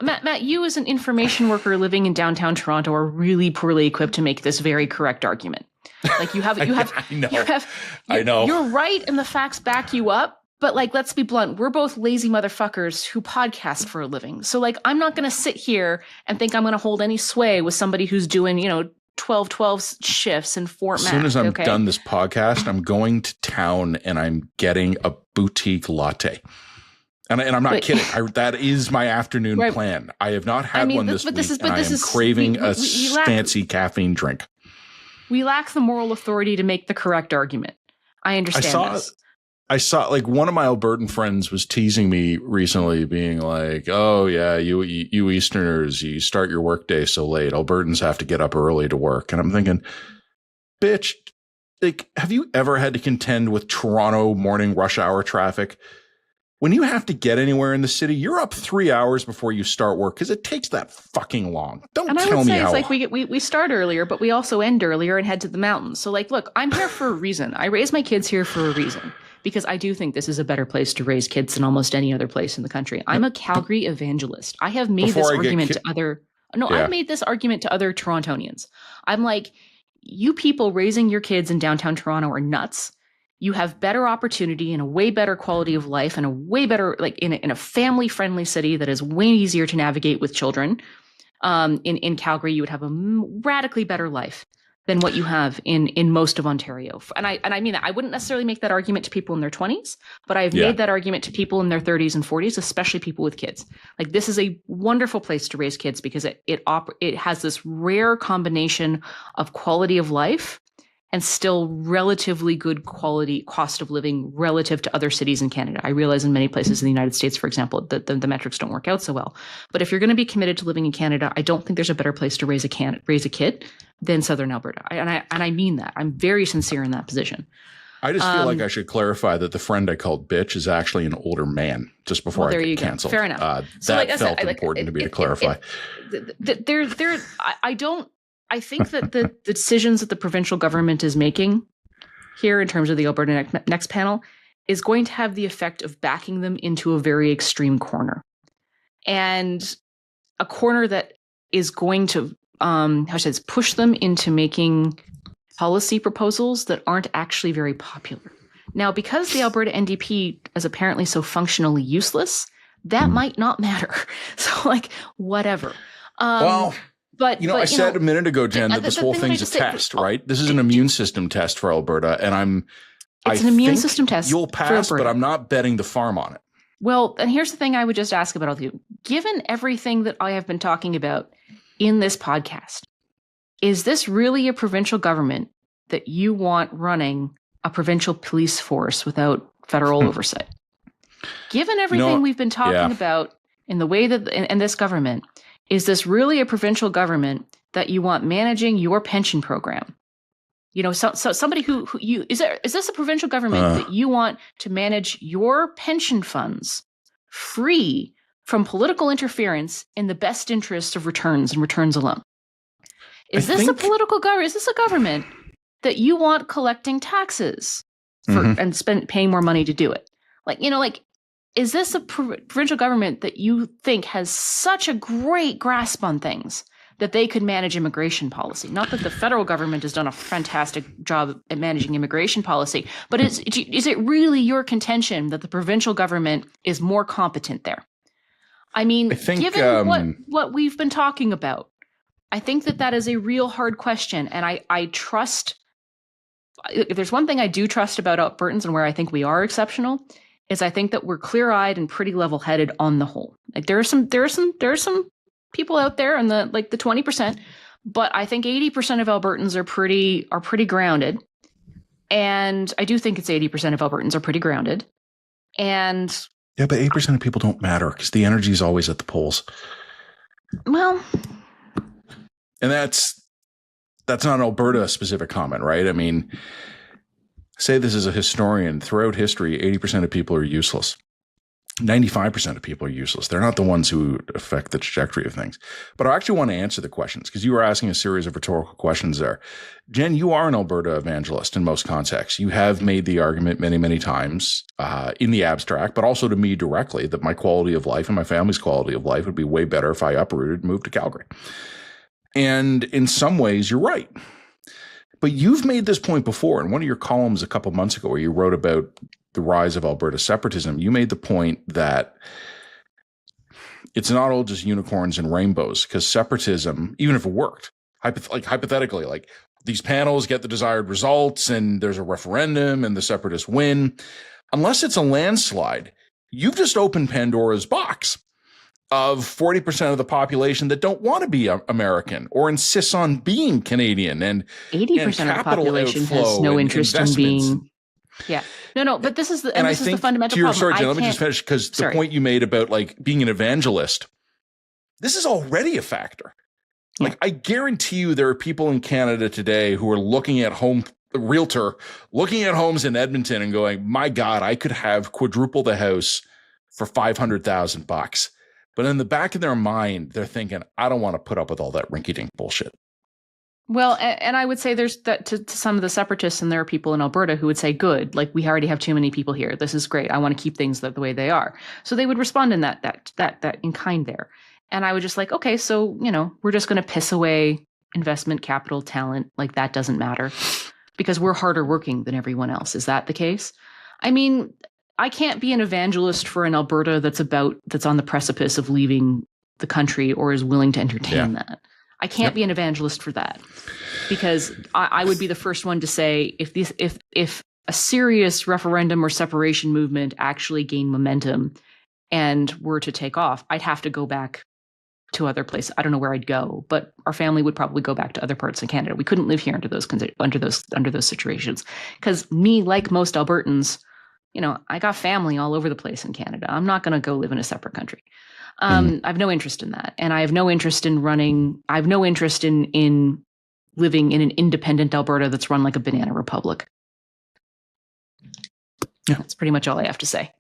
S3: Matt, you as an information worker living in downtown Toronto are really poorly equipped to make this very correct argument. Like I know. You're right and the facts back you up. But like, let's be blunt. We're both lazy motherfuckers who podcast for a living. So like, I'm not going to sit here and think I'm going to hold any sway with somebody who's doing, 12 shifts in Fort Mac.
S1: As soon as I'm done this podcast, I'm going to town and I'm getting a boutique latte. And I'm not kidding. That is my afternoon plan. I have not had one this week, and I am craving a fancy caffeine drink.
S3: We lack the moral authority to make the correct argument. I understand this.
S1: I saw like one of my Albertan friends was teasing me recently, being like, "Oh yeah, you Easterners, you start your workday so late. Albertans have to get up early to work." And I'm thinking, bitch, like, have you ever had to contend with Toronto morning rush hour traffic? When you have to get anywhere in the city, you're up 3 hours before you start work because it takes that fucking long. Don't tell me how. And I would say it's like we start earlier, but we also end earlier and head to the mountains. So like, look, I'm here for a reason. I raise my kids here for a reason.
S3: because I do think this is a better place to raise kids than almost any other place in the country. I'm a Calgary evangelist. I have made this argument to other I've made this argument to other Torontonians. I'm like, you people raising your kids in downtown Toronto are nuts. You have better opportunity and a way better quality of life and a way better, like in a family-friendly city that is way easier to navigate with children. In Calgary, you would have a radically better life than what you have in most of Ontario. And I mean that. I wouldn't necessarily make that argument to people in their 20s, but I've made that argument to people in their 30s and 40s, especially people with kids. Like, this is a wonderful place to raise kids because it has this rare combination of quality of life and still relatively good quality cost of living relative to other cities in Canada. I realize in many places in the United States, for example, that the metrics don't work out so well. But if you're going to be committed to living in Canada, I don't think there's a better place to raise a kid than Southern Alberta. And I mean that. I'm very sincere in that position.
S1: I just feel like I should clarify that the friend I called bitch is actually an older man, just before I get canceled.
S3: Fair enough.
S1: That felt important to clarify.
S3: I think that the decisions that the provincial government is making here in terms of the Alberta Next panel is going to have the effect of backing them into a very extreme corner. And a corner that is going to, push them into making policy proposals that aren't actually very popular. Now, because the Alberta NDP is apparently so functionally useless, that might not matter. So, like, whatever. But
S1: I said a minute ago, Jen, that this whole thing's a test, right? This is an immune system test for Alberta, and
S3: it's an immune system test.
S1: You'll pass, but I'm not betting the farm on it.
S3: Well, and here's the thing I would just ask about all of you. Given everything that I have been talking about in this podcast, is this really a provincial government that you want running a provincial police force without federal oversight? Given everything we've been talking about in the way that in this government, is this really a provincial government that you want managing your pension program? So somebody who is this a provincial government that you want to manage your pension funds free from political interference in the best interest of returns and returns alone? Is this a political government? Is this a government that you want collecting taxes for and paying more money to do it? Is this a provincial government that you think has such a great grasp on things that they could manage immigration policy? Not that the federal government has done a fantastic job at managing immigration policy, but is it really your contention that the provincial government is more competent there? I mean, given what we've been talking about, I think that is a real hard question. And I trust, if there's one thing I do trust about Albertans and where I think we are exceptional, is I think that we're clear-eyed and pretty level-headed on the whole. Like, there are some people out there in the 20%, but I think 80% of Albertans are pretty grounded. And I do think it's 80% of Albertans are pretty grounded. And
S1: yeah, but 8% of people don't matter because the energy is always at the polls.
S3: Well,
S1: and that's not an Alberta specific comment, right? I mean, say this as a historian. Throughout history, 80% of people are useless. 95% of people are useless. They're not the ones who affect the trajectory of things. But I actually want to answer the questions because you were asking a series of rhetorical questions there. Jen, you are an Alberta evangelist in most contexts. You have made the argument many, many times in the abstract, but also to me directly, that my quality of life and my family's quality of life would be way better if I uprooted and moved to Calgary. And in some ways, you're right. But you've made this point before in one of your columns a couple months ago where you wrote about the rise of Alberta separatism. You made the point that it's not all just unicorns and rainbows, because separatism, even if it worked, hypothetically, like these panels get the desired results and there's a referendum and the separatists win, unless it's a landslide, you've just opened Pandora's box of 40% of the population that don't want to be American or insists on being Canadian, and
S3: 80% of the population has no interest in being. Yeah, no, but this is the fundamental problem.
S1: Sorry, Jen, let me just finish, because the point you made about like being an evangelist, this is already a factor. Yeah. Like, I guarantee you there are people in Canada today who are looking at looking at homes in Edmonton and going, my God, I could have quadruple the house for $500,000. But in the back of their mind, they're thinking, I don't want to put up with all that rinky-dink bullshit.
S3: Well, and I would say there's that to some of the separatists, and there are people in Alberta who would say, good, like we already have too many people here. This is great. I want to keep things the way they are. So they would respond in that in kind there. And I would just like, okay, so, we're just going to piss away investment, capital, talent. Like that doesn't matter because we're harder working than everyone else. Is that the case? I mean, I can't be an evangelist for an Alberta that's on the precipice of leaving the country or is willing to entertain that. I can't be an evangelist for that because I would be the first one to say if a serious referendum or separation movement actually gained momentum and were to take off, I'd have to go back to other places. I don't know where I'd go, but our family would probably go back to other parts of Canada. We couldn't live here under those situations because me, like most Albertans, I got family all over the place in Canada. I'm not going to go live in a separate country. I have no interest in that. And I have no interest in living in an independent Alberta that's run like a banana republic. Yeah. That's pretty much all I have to say.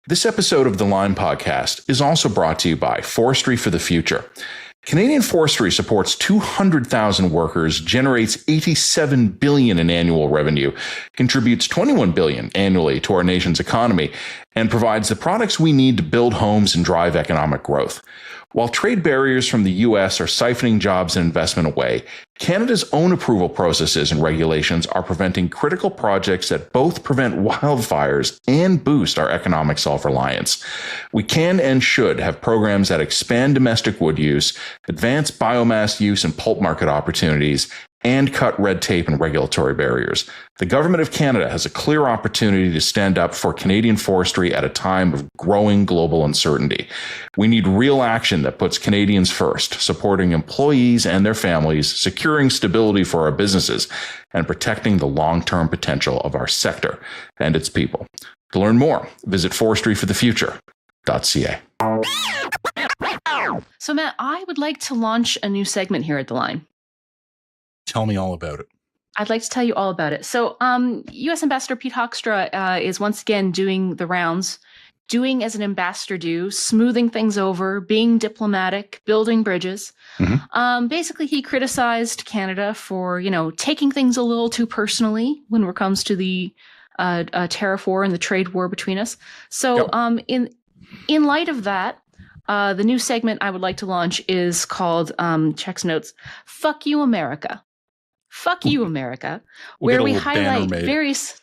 S1: This episode of the Line Podcast is also brought to you by Forestry for the Future. Canadian forestry supports 200,000 workers, generates $87 billion in annual revenue, contributes $21 billion annually to our nation's economy, and provides the products we need to build homes and drive economic growth. While trade barriers from the U.S. are siphoning jobs and investment away, Canada's own approval processes and regulations are preventing critical projects that both prevent wildfires and boost our economic self-reliance. We can and should have programs that expand domestic wood use, advance biomass use and pulp market opportunities, and cut red tape and regulatory barriers. The Government of Canada has a clear opportunity to stand up for Canadian forestry at a time of growing global uncertainty. We need real action that puts Canadians first, supporting employees and their families, securing stability for our businesses, and protecting the long-term potential of our sector and its people. To learn more, visit forestryforthefuture.ca.
S3: So, Matt, I would like to launch a new segment here at The Line.
S1: Tell me all about it.
S3: I'd like to tell you all about it. So U.S. Ambassador Pete Hoekstra is once again doing the rounds, doing as an ambassador do, smoothing things over, being diplomatic, building bridges. Mm-hmm. Basically, he criticized Canada for, taking things a little too personally when it comes to the tariff war and the trade war between us. So in light of that, the new segment I would like to launch is called, checks notes, Fuck You, America. Fuck You, America, where we highlight various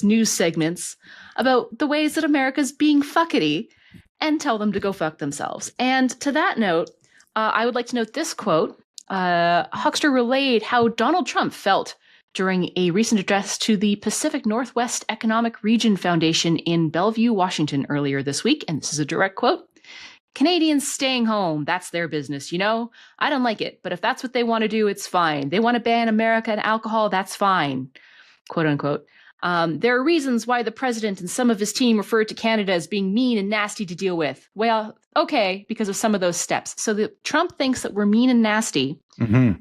S3: news segments about the ways that America's being fuckity and tell them to go fuck themselves. And to that note, I would like to note this quote. Hoekstra relayed how Donald Trump felt during a recent address to the Pacific Northwest Economic Region Foundation in Bellevue, Washington earlier this week. And this is a direct quote. Canadians staying home, that's their business, I don't like it, but if that's what they want to do, it's fine. They want to ban America and alcohol, that's fine, quote unquote. There are reasons why the president and some of his team referred to Canada as being mean and nasty to deal with. Well, okay, because of some of those steps. So Trump thinks that we're mean and nasty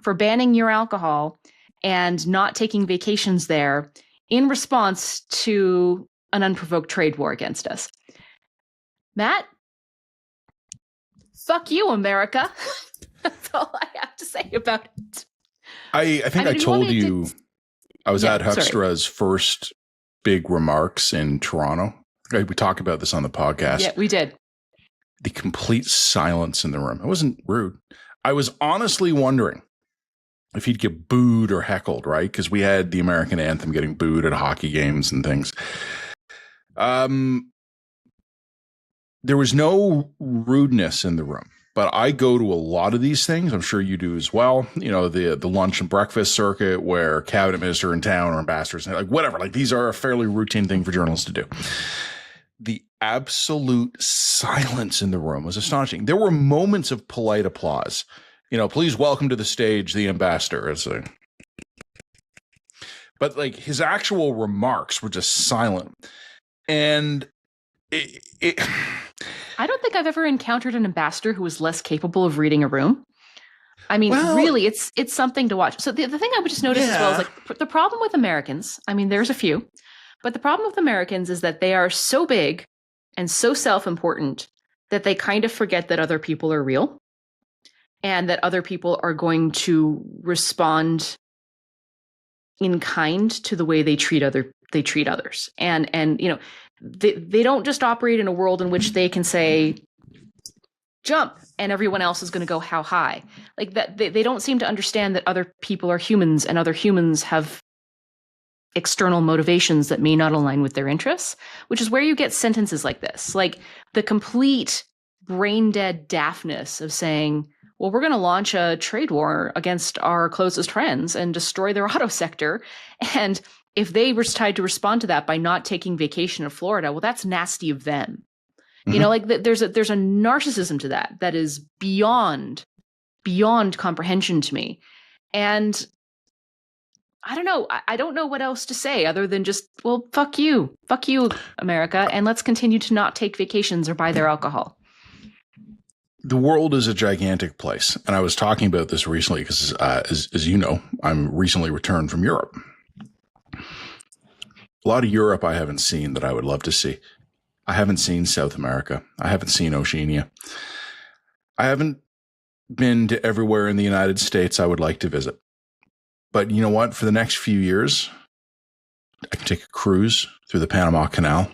S3: for banning your alcohol and not taking vacations there in response to an unprovoked trade war against us. Matt? Fuck you, America. That's all I have to say about it.
S1: I think I told you I was at Hoekstra's first big remarks in Toronto. We talked about this on the podcast.
S3: Yeah, we did.
S1: The complete silence in the room. It wasn't rude. I was honestly wondering if he'd get booed or heckled, right? Because we had the American anthem getting booed at hockey games and things. There was no rudeness in the room, but I go to a lot of these things. I'm sure you do as well. The lunch and breakfast circuit where cabinet minister in town or ambassadors, like whatever, like these are a fairly routine thing for journalists to do. The absolute silence in the room was astonishing. There were moments of polite applause. Please welcome to the stage the ambassador. But like his actual remarks were just silent. And
S3: I don't think I've ever encountered an ambassador who was less capable of reading a room. I mean, really, it's something to watch. So the thing I would just notice as well is like the problem with Americans, I mean, there's a few, but the problem with Americans is that they are so big and so self-important that they kind of forget that other people are real. and that other people are going to respond in kind to the way they treat others. And you know, they don't just operate in a world in which they can say jump and everyone else is going to go how high. Like that, they don't seem to understand that other people are humans and other humans have external motivations that may not align with their interests, which is where you get sentences like this, like the complete brain dead daftness of saying, well, we're going to launch a trade war against our closest friends and destroy their auto sector. And if they were tried to respond to that by not taking vacation in Florida, well, that's nasty of them. Mm-hmm. You know, like there's a narcissism to that is beyond comprehension to me. And I don't know. I don't know what else to say other than just, well, fuck you, America, and let's continue to not take vacations or buy their alcohol.
S1: The world is a gigantic place. And I was talking about this recently because, as you know, I'm recently returned from Europe. A lot of Europe I haven't seen that I would love to see. I haven't seen South America. I haven't seen Oceania. I haven't been to everywhere in the United States I would like to visit. But you know what? For the next few years, I can take a cruise through the Panama Canal,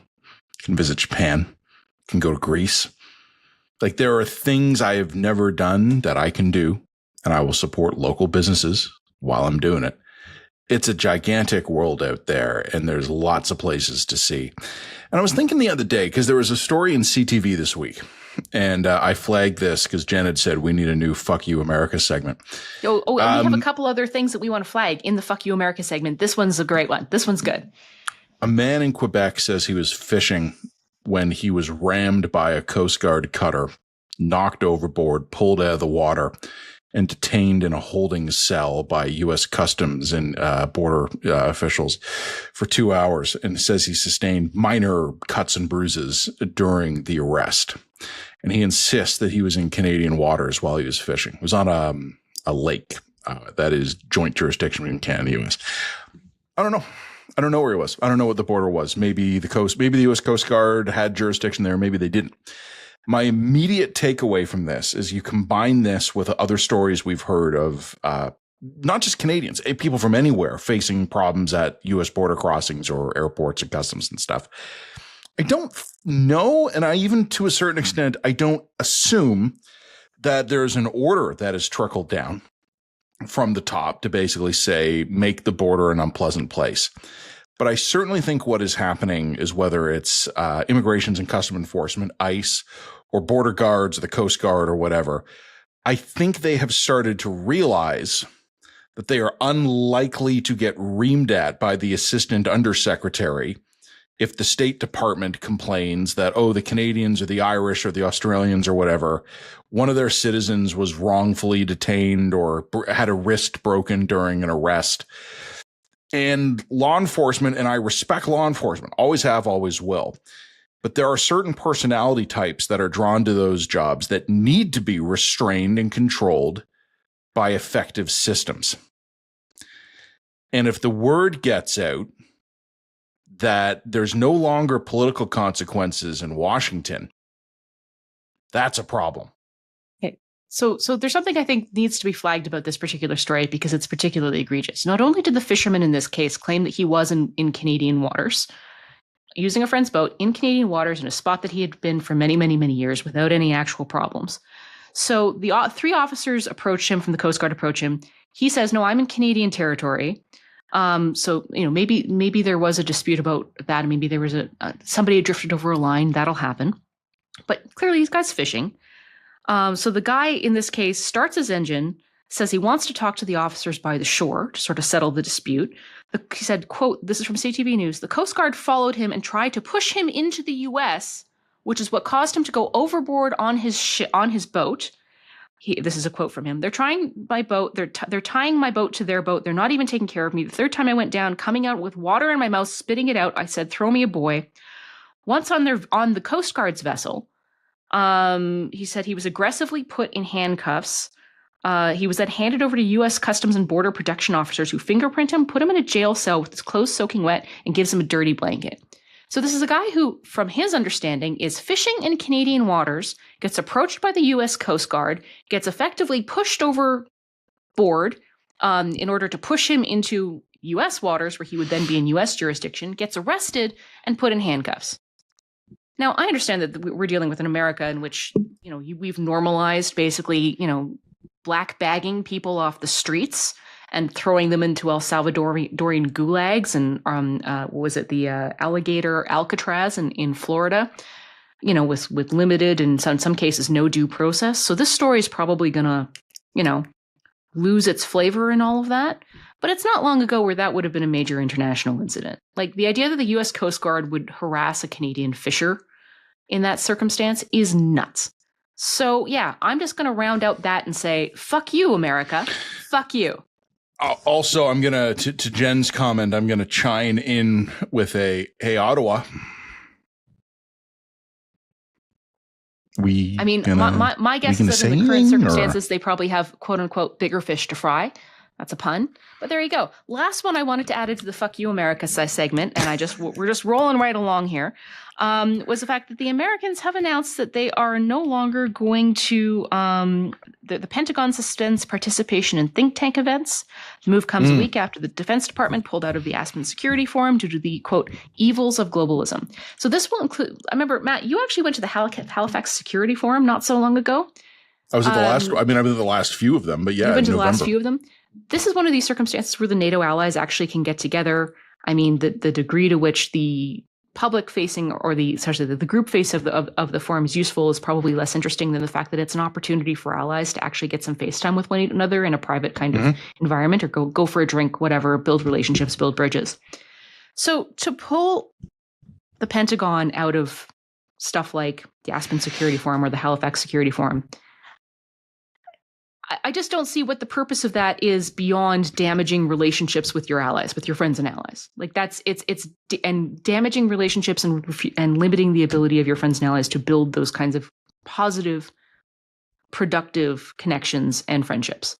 S1: can visit Japan, can go to Greece. Like there are things I have never done that I can do, and I will support local businesses while I'm doing it. It's a gigantic world out there, and there's lots of places to see. And I was thinking the other day, because there was a story in CTV this week, and I flagged this because Jen had said we need a new Fuck You America segment.
S3: And we have a couple other things that we want to flag in the Fuck You America segment. This one's a great one. This one's good.
S1: A man in Quebec says he was fishing when he was rammed by a Coast Guard cutter, knocked overboard, pulled out of the water, and detained in a holding cell by U.S. Customs and border officials for 2 hours, and says he sustained minor cuts and bruises during the arrest. And he insists that he was in Canadian waters while he was fishing. It was on a lake that is joint jurisdiction between Canada and the U.S. I don't know. I don't know where he was. I don't know what the border was. Maybe the U.S. Coast Guard had jurisdiction there. Maybe they didn't. My immediate takeaway from this is you combine this with other stories we've heard of not just Canadians, people from anywhere facing problems at U.S. border crossings or airports and customs and stuff. I don't know, and I even to a certain extent, I don't assume that there's an order that has trickled down from the top to basically say, make the border an unpleasant place. But I certainly think what is happening is whether it's Immigrations and Customs Enforcement, ICE, or Border Guards, or the Coast Guard, or whatever, I think they have started to realize that they are unlikely to get reamed at by the Assistant Undersecretary if the State Department complains that, oh, the Canadians or the Irish or the Australians or whatever, one of their citizens was wrongfully detained or had a wrist broken during an arrest. And law enforcement, and I respect law enforcement, always have, always will. But there are certain personality types that are drawn to those jobs that need to be restrained and controlled by effective systems. And if the word gets out that there's no longer political consequences in Washington, that's a problem.
S3: Okay. So there's something I think needs to be flagged about this particular story because it's particularly egregious. Not only did the fisherman in this case claim that he was in Canadian waters, using a friend's boat in Canadian waters in a spot that he had been for many, many, many years without any actual problems. So the three officers approached him from the Coast Guard, approach him. He says, no, I'm in Canadian territory. So, you know, maybe there was a dispute about that. Maybe there was somebody had drifted over a line. That'll happen. But clearly this guy's fishing. So the guy in this case starts his engine, says he wants to talk to the officers by the shore to sort of settle the dispute. He said, quote, this is from CTV News, the Coast Guard followed him and tried to push him into the U.S., which is what caused him to go overboard on his boat. This is a quote from him. They're tying my boat to their boat. They're not even taking care of me. The third time I went down, coming out with water in my mouth, spitting it out, I said, throw me a buoy. Once on the Coast Guard's vessel, he said he was aggressively put in handcuffs. He was then handed over to U.S. Customs and Border Protection officers who fingerprint him, put him in a jail cell with his clothes soaking wet, and gives him a dirty blanket. So this is a guy who, from his understanding, is fishing in Canadian waters, gets approached by the U.S. Coast Guard, gets effectively pushed overboard in order to push him into U.S. waters, where he would then be in U.S. jurisdiction, gets arrested and put in handcuffs. Now, I understand that we're dealing with an America in which, we've normalized basically, black bagging people off the streets and throwing them into El Salvadorian gulags and what was it, the alligator Alcatraz in Florida, with limited and in some cases no due process. So this story is probably gonna, lose its flavor in all of that. But it's not long ago where that would have been a major international incident. Like the idea that the U.S. Coast Guard would harass a Canadian fisher in that circumstance is nuts. So yeah, I'm just going to round out that and say, fuck you, America. Fuck you.
S1: Also, I'm going to Jen's comment, I'm going to chime in with hey, Ottawa.
S3: My guess is that in the current circumstances, they probably have quote unquote bigger fish to fry. That's a pun. But there you go. Last one I wanted to add into the Fuck You America segment, and we're just rolling right along here, was the fact that the Americans have announced that they are no longer going to, the Pentagon suspends participation in think tank events. The move comes a week after the Defense Department pulled out of the Aspen Security Forum due to the, quote, evils of globalism. So this will include, I remember, Matt, you actually went to the Halifax Security Forum not so long ago.
S1: I was at the last, I've been to the last few of them, but yeah.
S3: You've been to the last few of them? This is one of these circumstances where the NATO allies actually can get together. I mean, the degree to which the public facing or the group face of the forum is useful is probably less interesting than the fact that it's an opportunity for allies to actually get some face time with one another in a private kind of environment, or go for a drink, whatever, build relationships, build bridges. So to pull the Pentagon out of stuff like the Aspen Security Forum or the Halifax Security Forum, I just don't see what the purpose of that is beyond damaging relationships with your allies, with your friends and allies. Like and damaging relationships and limiting the ability of your friends and allies to build those kinds of positive, productive connections and friendships.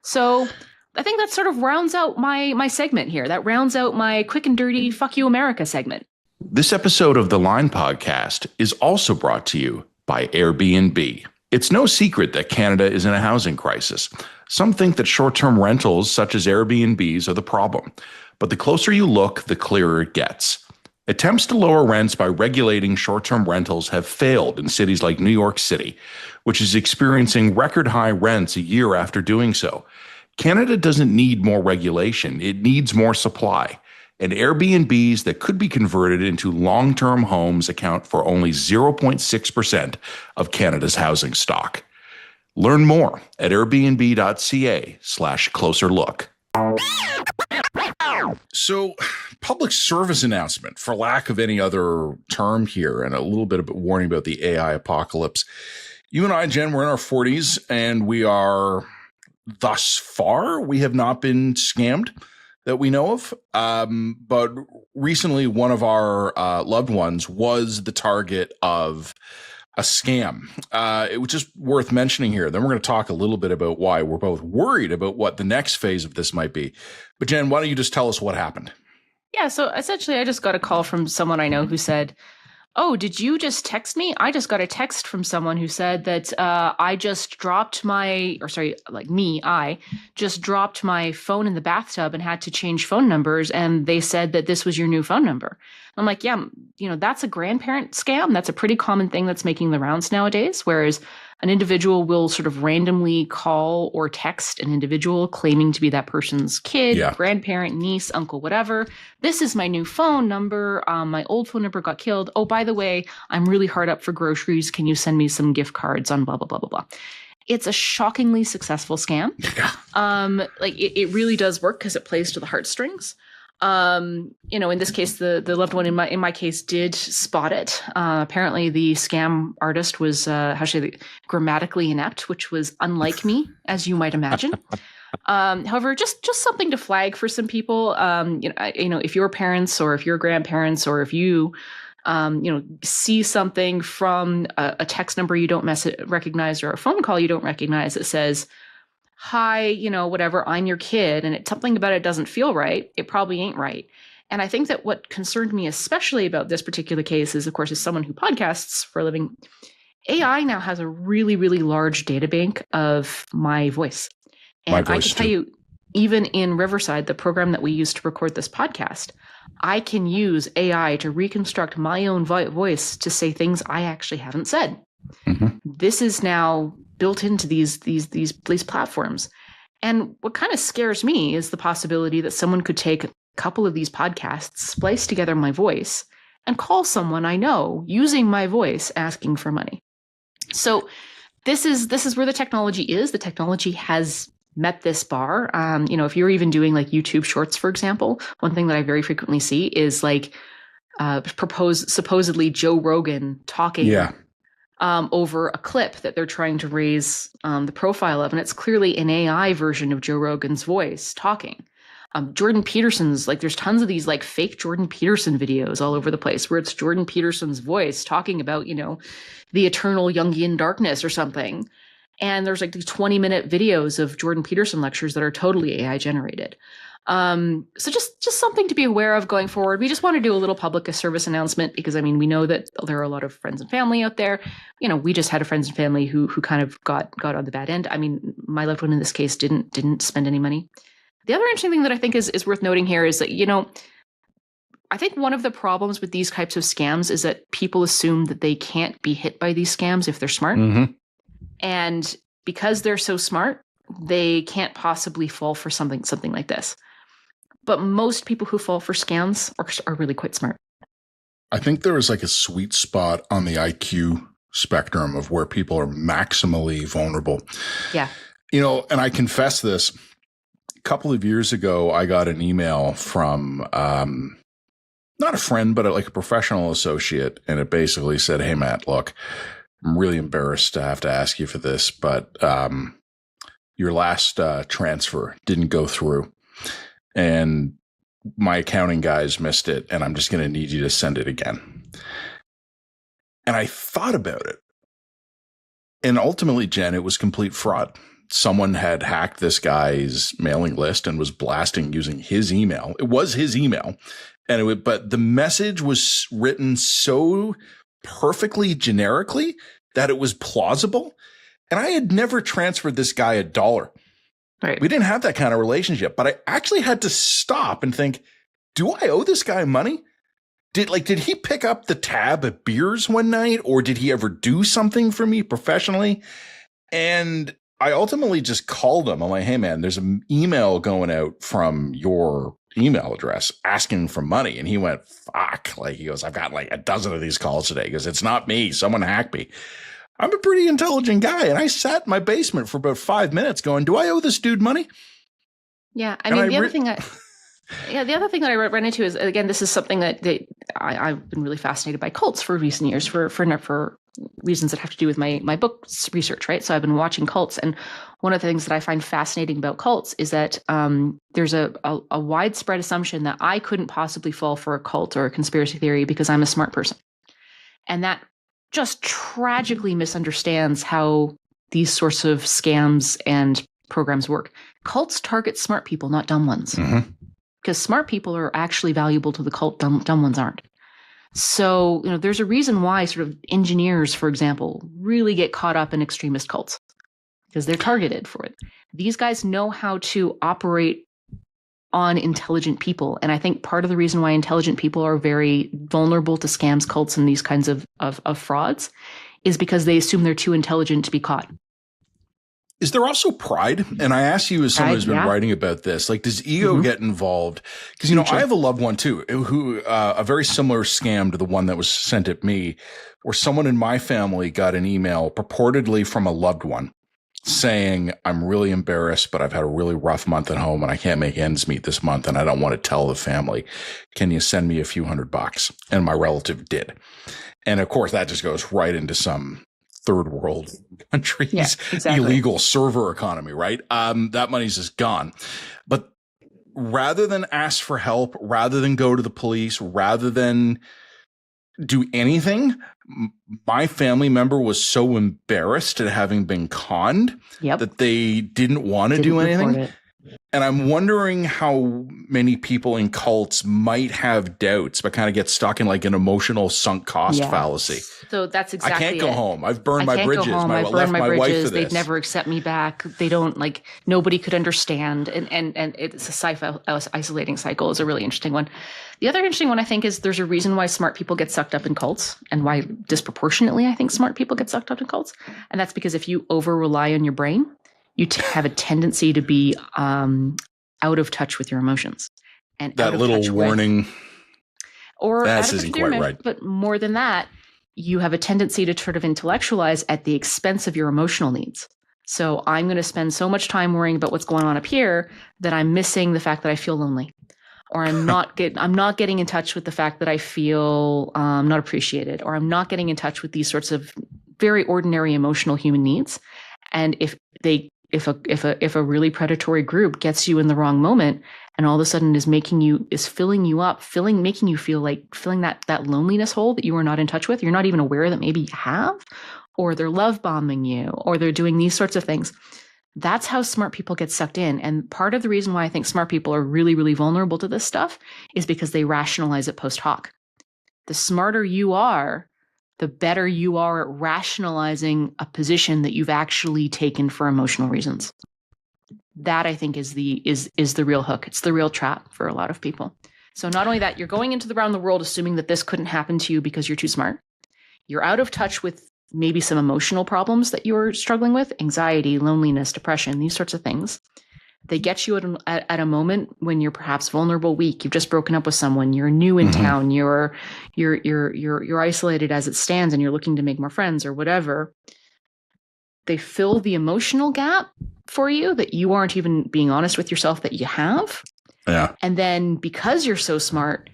S3: So I think that sort of rounds out my segment here. That rounds out my quick and dirty Fuck You America segment.
S1: This episode of the Line Podcast is also brought to you by Airbnb. It's no secret that Canada is in a housing crisis. Some think that short-term rentals such as Airbnbs are the problem, but the closer you look, the clearer it gets. Attempts to lower rents by regulating short-term rentals have failed in cities like New York City, which is experiencing record high rents a year after doing so. Canada doesn't need more regulation, it needs more supply. And Airbnbs that could be converted into long-term homes account for only 0.6% of Canada's housing stock. Learn more at airbnb.ca/closer look. So, public service announcement, for lack of any other term here, and a little bit of a warning about the AI apocalypse. You and I, Jen, we're in our 40s, and we have not been scammed that we know of. But recently, one of our loved ones was the target of a scam. It was just worth mentioning here. Then we're going to talk a little bit about why we're both worried about what the next phase of this might be. But Jen, why don't you just tell us what happened? Yeah, so essentially, I just got a call from someone I know who said, "Oh, did you just text me? I just got a text from someone who said that I just dropped I just dropped my phone in the bathtub and had to change phone numbers, and they said that this was your new phone number." I'm like, yeah, that's a grandparent scam. That's a pretty common thing that's making the rounds nowadays, whereas an individual will sort of randomly call or text an individual claiming to be that person's kid, grandparent, niece, uncle, whatever. "This is my new phone number. My old phone number got killed. Oh, by the way, I'm really hard up for groceries. Can you send me some gift cards on blah, blah, blah, blah, blah." It's a shockingly successful scam. It really does work because it plays to the heartstrings. In this case, the loved one in my case did spot it. Apparently the scam artist was, grammatically inept, which was unlike me, as you might imagine. However, just something to flag for some people. If your parents or if your grandparents or if you, see something from a text number you don't recognize or a phone call you don't recognize that says, "Hi, whatever, I'm your kid," and something about it doesn't feel right, it probably ain't right.
S3: And I think that what concerned me especially about this particular case is, of course, as someone who podcasts for a living, AI now has a really, really large data bank of my voice. And I can tell you, even in Riverside, the program that we use to record this podcast, I can use AI to reconstruct my own voice to say things I actually haven't said. Mm-hmm. This is now built into these platforms. And what kind of scares me is the possibility that someone could take a couple of these podcasts, splice together my voice, and call someone I know using my voice asking for money. So this is where the technology is. The technology has met this bar. If you're even doing like YouTube shorts, for example, one thing that I very frequently see is like supposedly Joe Rogan talking over a clip that they're trying to raise the profile of. And it's clearly an AI version of Joe Rogan's voice talking. Jordan Peterson's, like there's tons of these like fake Jordan Peterson videos all over the place where it's Jordan Peterson's voice talking about, the eternal Jungian darkness or something. And there's like these 20-minute videos of Jordan Peterson lectures that are totally AI generated. So just something to be aware of going forward. We just want to do a little public service announcement because, we know that there are a lot of friends and family out there. We just had a friends and family who kind of got on the bad end. My loved one in this case didn't spend any money. The other interesting thing that I think is worth noting here is that, I think one of the problems with these types of scams is that people assume that they can't be hit by these scams if they're smart. Mm-hmm. And because they're so smart, they can't possibly fall for something like this. But most people who fall for scams are really quite smart.
S1: I think there is like a sweet spot on the IQ spectrum of where people are maximally vulnerable.
S3: Yeah.
S1: And I confess this. A couple of years ago, I got an email from not a friend, but like a professional associate. And it basically said, "Hey, Matt, look, I'm really embarrassed to have to ask you for this, but your last transfer didn't go through. And my accounting guys missed it, and I'm just going to need you to send it again." And I thought about it. And ultimately, Jen, it was complete fraud. Someone had hacked this guy's mailing list and was blasting using his email. It was his email. But the message was written so perfectly generically that it was plausible. And I had never transferred this guy $1. Right. We didn't have that kind of relationship, but I actually had to stop and think, do I owe this guy money? Did he pick up the tab at beers one night, or did he ever do something for me professionally? And I ultimately just called him. I'm like, "Hey man, there's an email going out from your email address asking for money." And he went, "Fuck." He goes, "I've got like a dozen of these calls today." He goes, "It's not me. Someone hacked me." I'm a pretty intelligent guy. And I sat in my basement for about 5 minutes going, do I owe this dude money?
S3: Yeah. The other thing that I ran into is, again, this is something that I've been really fascinated by cults for recent years for reasons that have to do with my book research, right? So I've been watching cults. And one of the things that I find fascinating about cults is that there's a widespread assumption that I couldn't possibly fall for a cult or a conspiracy theory because I'm a smart person. And that just tragically misunderstands how these sorts of scams and programs work. Cults target smart people, not dumb ones. Mm-hmm. Because smart people are actually valuable to the cult, dumb ones aren't. So, there's a reason why sort of engineers, for example, really get caught up in extremist cults because they're targeted for it. These guys know how to operate on intelligent people. And I think part of the reason why intelligent people are very vulnerable to scams, cults, and these kinds of frauds is because they assume they're too intelligent to be caught. Is there also pride? And I ask you as someone who's been writing about this, does ego get involved? Because, I have a loved one too, who a very similar scam to the one that was sent at me, where someone in my family got an email purportedly from a loved one saying, "I'm really embarrassed, but I've had a really rough month at home and I can't make ends meet this month. And I don't want to tell the family. Can you send me a few $100?" And my relative did. And of course, that just goes right into some third world countries, illegal server economy, right? That money's just gone. But rather than ask for help, rather than go to the police, rather than do anything, my family member was so embarrassed at having been conned that they didn't want to do anything.
S1: And I'm wondering how many people in cults might have doubts, but kind of get stuck in like an emotional sunk cost fallacy.
S3: So that's exactly
S1: I can't go home. I've burned
S3: I
S1: my
S3: can't
S1: bridges.
S3: go home.
S1: I
S3: I've burned
S1: left
S3: my
S1: my wife
S3: bridges.
S1: for
S3: They'd
S1: this.
S3: never accept me back. They don't like, nobody could understand. And it's a sci-fi isolating cycle is a really interesting one. The other interesting one, I think, is there's a reason why smart people get sucked up in cults, and why disproportionately I think smart people get sucked up in cults. And that's because if you over rely on your brain, you have a tendency to be out of touch with your emotions. And
S1: that little warning.
S3: Or
S1: that isn't quite right.
S3: But more than that, you have a tendency to sort of intellectualize at the expense of your emotional needs. So I'm going to spend so much time worrying about what's going on up here that I'm missing the fact that I feel lonely, or I'm not getting in touch with the fact that I feel not appreciated, or I'm not getting in touch with these sorts of very ordinary emotional human needs. And if a really predatory group gets you in the wrong moment, and all of a sudden is filling you up, making you feel like filling that loneliness hole that you are not in touch with, you're not even aware that maybe you have, or they're love bombing you, or they're doing these sorts of things. That's how smart people get sucked in. And part of the reason why I think smart people are really, really vulnerable to this stuff is because they rationalize it post hoc. The smarter you are, the better you are at rationalizing a position that you've actually taken for emotional reasons. That, I think, is the real hook. It's the real trap for a lot of people. So not only that, you're going into around the world assuming that this couldn't happen to you because you're too smart. You're out of touch with maybe some emotional problems that you're struggling with, anxiety, loneliness, depression, these sorts of things. They get you at a moment when you're perhaps vulnerable, weak. You've just broken up with someone. You're new in town. You're isolated as it stands, and you're looking to make more friends or whatever. They fill the emotional gap for you that you aren't even being honest with yourself that you have.
S1: Yeah.
S3: And then because you're so smart,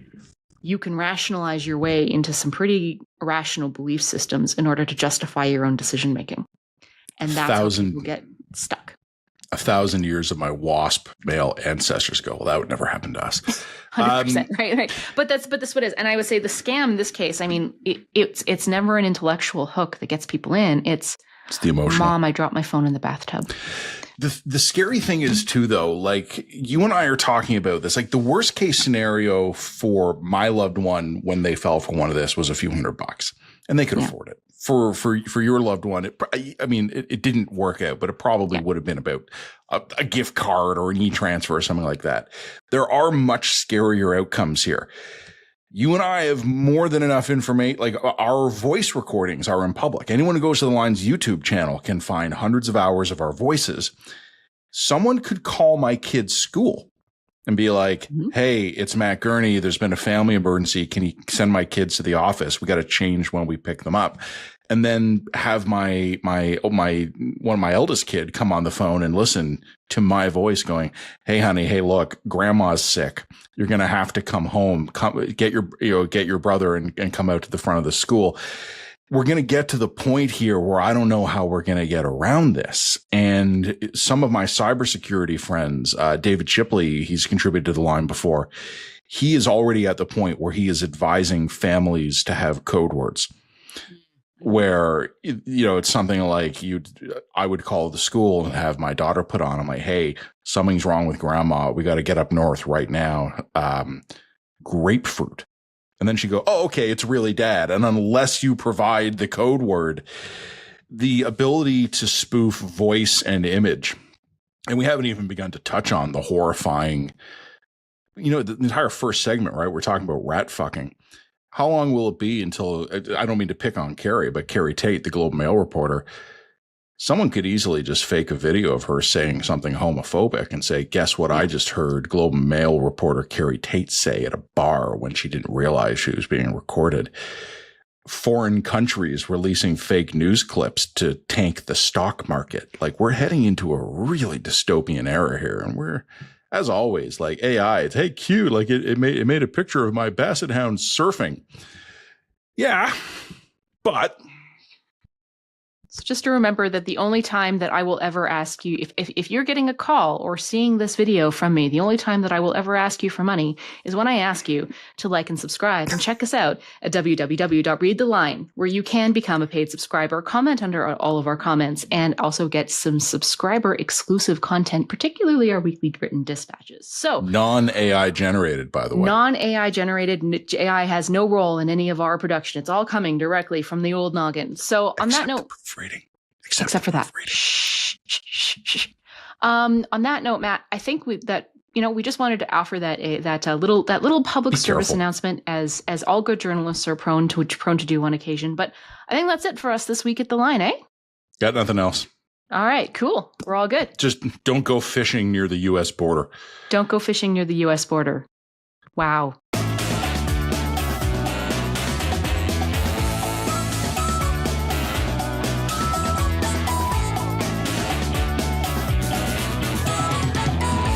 S3: you can rationalize your way into some pretty irrational belief systems in order to justify your own decision making. And that's how people get stuck.
S1: 1,000 years of my WASP male ancestors go, well, that would never happen to us.
S3: 100%, right. But that's what it is. And I would say the scam in this case, I mean, it's never an intellectual hook that gets people in. It's
S1: the emotional.
S3: Mom, I dropped my phone in the bathtub.
S1: The scary thing is too, though, like you and I are talking about this, like the worst case scenario for my loved one when they fell for one of this was a few $100, and they could afford it. For your loved one, it didn't work out, but it probably would have been about a gift card or an e-transfer or something like that. There are much scarier outcomes here. You and I have more than enough information. Like our voice recordings are in public. Anyone who goes to the Line's YouTube channel can find hundreds of hours of our voices. Someone could call my kid's school and be like, hey, it's Matt Gurney. There's been a family emergency. Can you send my kids to the office? We got to change when we pick them up. And then have my one of my eldest kid come on the phone and listen to my voice going, hey, honey, hey, look, grandma's sick. You're going to have to come home, get your brother and come out to the front of the school. We're going to get to the point here where I don't know how we're going to get around this. And some of my cybersecurity friends, David Shipley, he's contributed to the Line before. He is already at the point where he is advising families to have code words. Where, it's something like I would call the school and have my daughter put on. I'm like, hey, something's wrong with grandma. We got to get up north right now. Grapefruit. And then she'd go, oh, okay, it's really dad. And unless you provide the code word, the ability to spoof voice and image. And we haven't even begun to touch on the horrifying, the entire first segment, right? We're talking about rat fucking. How long will it be until, I don't mean to pick on Carrie, but Carrie Tate, the Globe and Mail reporter, someone could easily just fake a video of her saying something homophobic and say, guess what I just heard Globe and Mail reporter Carrie Tate say at a bar when she didn't realize she was being recorded. Foreign countries releasing fake news clips to tank the stock market. Like, we're heading into a really dystopian era here, and we're, as always, like AI, it's, hey, cute. Like it made a picture of my basset hound surfing. Yeah, but
S3: So just to remember that the only time that I will ever ask you, if you're getting a call or seeing this video from me, the only time that I will ever ask you for money is when I ask you to like and subscribe and check us out at www.readtheline, where you can become a paid subscriber, comment under all of our comments, and also get some subscriber exclusive content, particularly our weekly written dispatches. So
S1: non-AI generated, by the way.
S3: Non-AI generated. AI has no role in any of our production. It's all coming directly from the old noggin. So on that note, except for that. Shh, shh, shh, shh. On that note, Matt, I think we just wanted to offer that little public service announcement, as all good journalists are prone to do on occasion. But I think that's it for us this week at The Line, eh?
S1: Got nothing else.
S3: All right, cool. We're all good.
S1: Just don't go fishing near the U.S. border.
S3: Don't go fishing near the U.S. border. Wow.